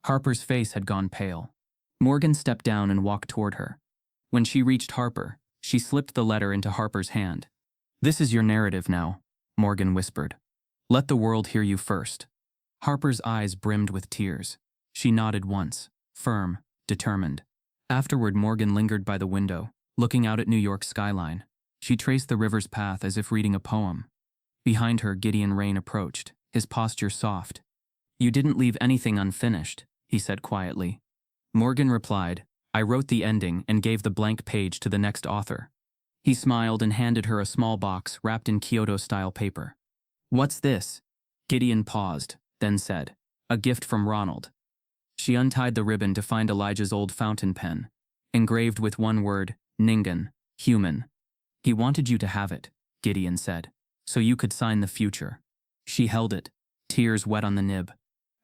Harper's face had gone pale. Morgan stepped down and walked toward her. When she reached Harper, she slipped the letter into Harper's hand. "This is your narrative now," Morgan whispered. "Let the world hear you first." Harper's eyes brimmed with tears. She nodded once, firm, determined. Afterward, Morgan lingered by the window, looking out at New York's skyline. She traced the river's path as if reading a poem. Behind her, Gideon Rain approached, his posture soft. "You didn't leave anything unfinished," he said quietly. Morgan replied, "I wrote the ending and gave the blank page to the next author." He smiled and handed her a small box wrapped in Kyoto-style paper. "What's this?" Gideon paused, then said, "A gift from Ronald." She untied the ribbon to find Elijah's old fountain pen, engraved with one word, Ningen, human. "He wanted you to have it," Gideon said, "so you could sign the future." She held it, tears wet on the nib.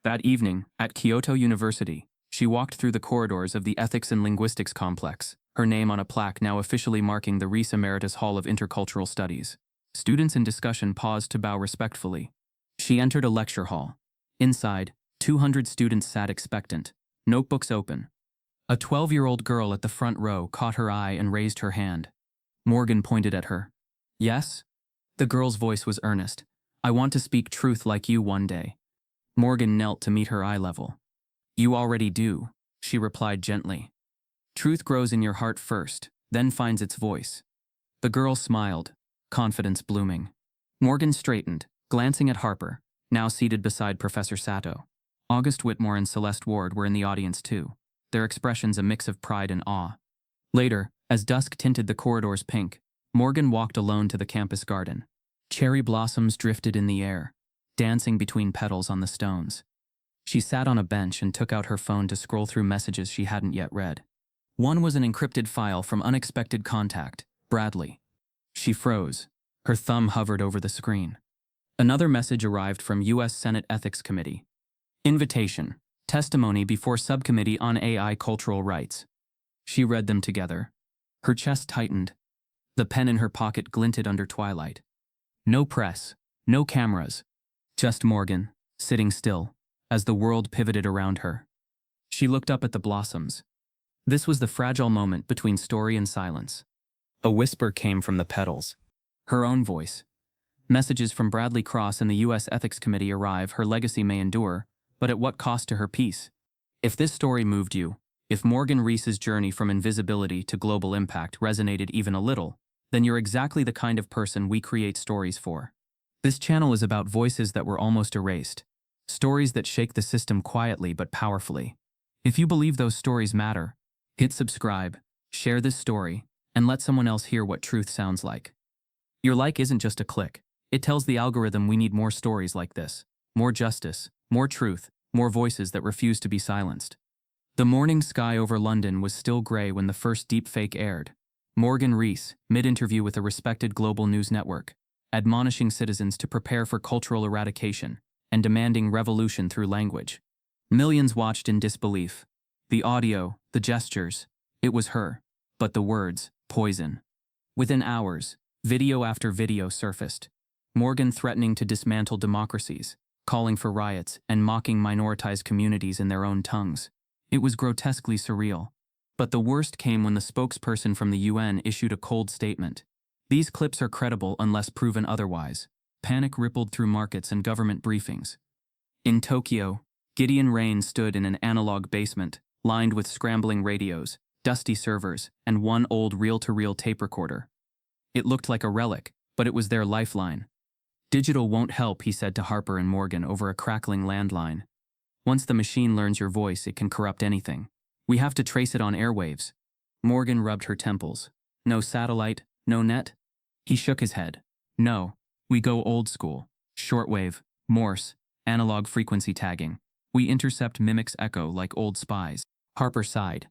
That evening, at Kyoto University, she walked through the corridors of the Ethics and Linguistics complex, her name on a plaque now officially marking the Reese Emeritus Hall of Intercultural Studies. Students in discussion paused to bow respectfully. She entered a lecture hall. Inside, 200 students sat expectant, notebooks open. A 12-year-old girl at the front row caught her eye and raised her hand. Morgan pointed at her. "Yes?" The girl's voice was earnest. "I want to speak truth like you one day." Morgan knelt to meet her eye level. "You already do," she replied gently. "Truth grows in your heart first, then finds its voice." The girl smiled, confidence blooming. Morgan straightened, glancing at Harper, now seated beside Professor Sato. August Whitmore and Celeste Ward were in the audience too, their expressions a mix of pride and awe. Later, as dusk tinted the corridors pink, Morgan walked alone to the campus garden. Cherry blossoms drifted in the air, dancing between petals on the stones. She sat on a bench and took out her phone to scroll through messages she hadn't yet read. One was an encrypted file from unexpected contact, Bradley. She froze. Her thumb hovered over the screen. Another message arrived from U.S. Senate Ethics Committee. Invitation. Testimony before Subcommittee on AI Cultural Rights. She read them together. Her chest tightened. The pen in her pocket glinted under twilight. No press, no cameras. Just Morgan, sitting still, as the world pivoted around her. She looked up at the blossoms. This was the fragile moment between story and silence. A whisper came from the petals. Her own voice. "Messages from Bradley Cross and the U.S. Ethics Committee arrive. Her legacy may endure, but at what cost to her peace?" If this story moved you, if Morgan Reese's journey from invisibility to global impact resonated even a little, then you're exactly the kind of person we create stories for. This channel is about voices that were almost erased. Stories that shake the system quietly but powerfully. If you believe those stories matter, hit subscribe, share this story, and let someone else hear what truth sounds like. Your like isn't just a click. It tells the algorithm we need more stories like this. More justice, more truth, more voices that refuse to be silenced. The morning sky over London was still grey when the first deepfake aired. Morgan Reese, mid-interview with a respected global news network, admonishing citizens to prepare for cultural eradication and demanding revolution through language. Millions watched in disbelief. The audio, the gestures, it was her. But the words, poison. Within hours, video after video surfaced. Morgan threatening to dismantle democracies, calling for riots, and mocking minoritized communities in their own tongues. It was grotesquely surreal. But the worst came when the spokesperson from the UN issued a cold statement. These clips are credible unless proven otherwise. Panic rippled through markets and government briefings. In Tokyo, Gideon Rain stood in an analog basement, lined with scrambling radios, dusty servers, and one old reel-to-reel tape recorder. It looked like a relic, but it was their lifeline. "Digital won't help," he said to Harper and Morgan over a crackling landline. "Once the machine learns your voice, it can corrupt anything. We have to trace it on airwaves." Morgan rubbed her temples. "No satellite, no net?" He shook his head. "No, we go old school. Shortwave, Morse, analog frequency tagging. We intercept mimics echo like old spies." Harper sighed.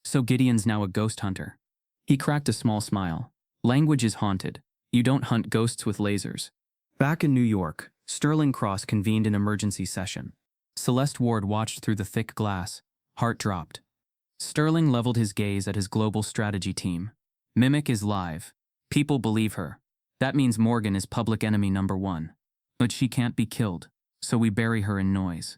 "So Gideon's now a ghost hunter." He cracked a small smile. "Language is haunted. You don't hunt ghosts with lasers." Back in New York, Sterling Cross convened an emergency session. Celeste Ward watched through the thick glass. Heart dropped. Sterling leveled his gaze at his global strategy team. Mimic is live. People believe her. That means Morgan is public enemy number one. But she can't be killed, so we bury her in noise.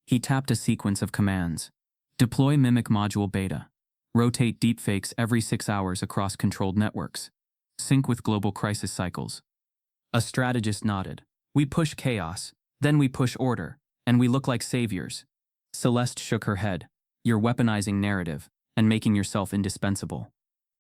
He tapped a sequence of commands. Deploy Mimic Module Beta. Rotate deepfakes every 6 hours across controlled networks. Sync with global crisis cycles. A strategist nodded. "We push chaos, then we push order, and we look like saviors." Celeste shook her head. "You're weaponizing narrative and making yourself indispensable."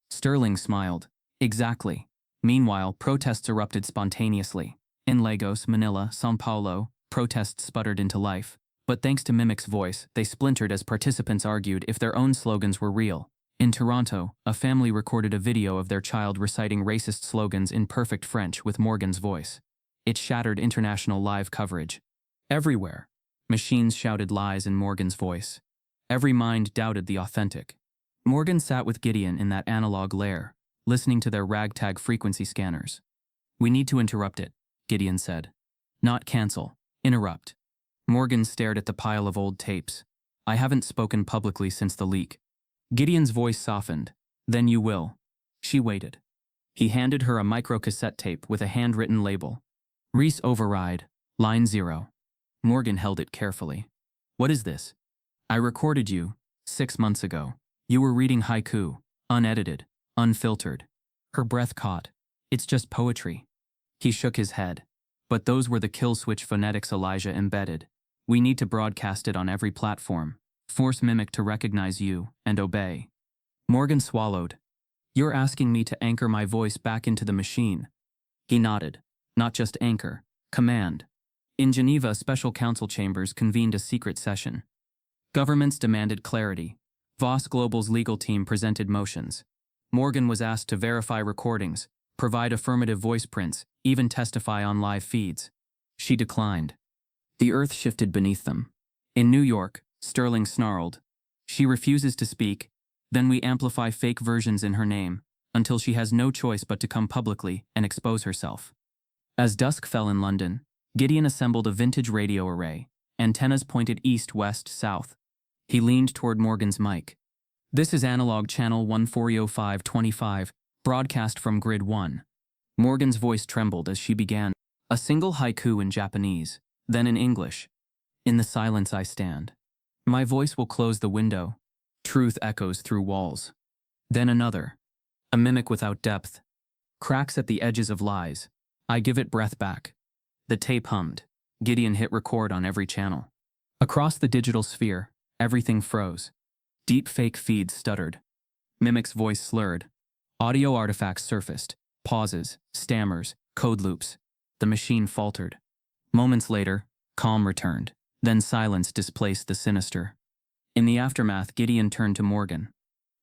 Sterling smiled. "Exactly." Meanwhile, protests erupted spontaneously. In Lagos, Manila, São Paulo, protests sputtered into life. But thanks to Mimic's voice, they splintered as participants argued if their own slogans were real. In Toronto, a family recorded a video of their child reciting racist slogans in perfect French with Morgan's voice. It shattered international live coverage. Everywhere, machines shouted lies in Morgan's voice. Every mind doubted the authentic. Morgan sat with Gideon in that analog lair, listening to their ragtag frequency scanners. "We need to interrupt it," Gideon said. "Not cancel, interrupt." Morgan stared at the pile of old tapes. "I haven't spoken publicly since the leak." Gideon's voice softened. "Then you will." She waited. He handed her a microcassette tape with a handwritten label. "Reese override, line 0. Morgan held it carefully. "What is this?" "I recorded you 6 months ago. You were reading haiku, unedited, unfiltered." Her breath caught. "It's just poetry." He shook his head. "But those were the kill switch phonetics Elijah embedded. We need to broadcast it on every platform. Force Mimic to recognize you and obey." Morgan swallowed. "You're asking me to anchor my voice back into the machine." He nodded. "Not just anchor, command." In Geneva, special council chambers convened a secret session. Governments demanded clarity. Voss Global's legal team presented motions. Morgan was asked to verify recordings, provide affirmative voice prints, even testify on live feeds. She declined. The earth shifted beneath them. In New York, Sterling snarled. "She refuses to speak, then we amplify fake versions in her name, until she has no choice but to come publicly and expose herself." As dusk fell in London, Gideon assembled a vintage radio array, antennas pointed east, west, south. He leaned toward Morgan's mic. "This is analog channel 140.525, broadcast from grid 1. Morgan's voice trembled as she began. A single haiku in Japanese, then in English. "In the silence I stand. My voice will close the window. Truth echoes through walls." Then another. A mimic without depth. Cracks at the edges of lies. I give it breath back. The tape hummed. Gideon hit record on every channel. Across the digital sphere, everything froze. Deep fake feeds stuttered. Mimic's voice slurred. Audio artifacts surfaced. Pauses, stammers, code loops. The machine faltered. Moments later, calm returned. Then silence displaced the sinister. In the aftermath, Gideon turned to Morgan.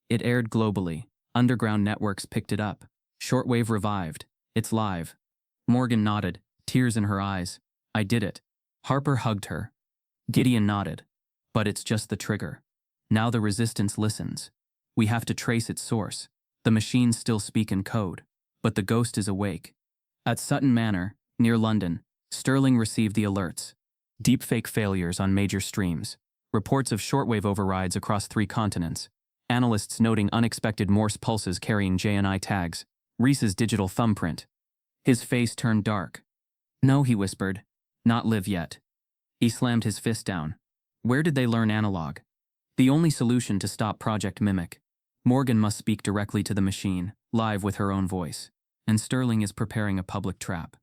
"It aired globally. Underground networks picked it up. Shortwave revived. It's live." Morgan nodded, tears in her eyes. "I did it." Harper hugged her. Gideon nodded. "But it's just the trigger. Now the resistance listens. We have to trace its source. The machines still speak in code, but the ghost is awake." At Sutton Manor, near London, Sterling received the alerts. Deepfake failures on major streams. Reports of shortwave overrides across 3 continents. Analysts noting unexpected Morse pulses carrying JNI tags. Reese's digital thumbprint. His face turned dark. "No," he whispered. "Not live yet." He slammed his fist down. "Where did they learn analog?" The only solution to stop Project Mimic. Morgan must speak directly to the machine, live with her own voice. And Sterling is preparing a public trap.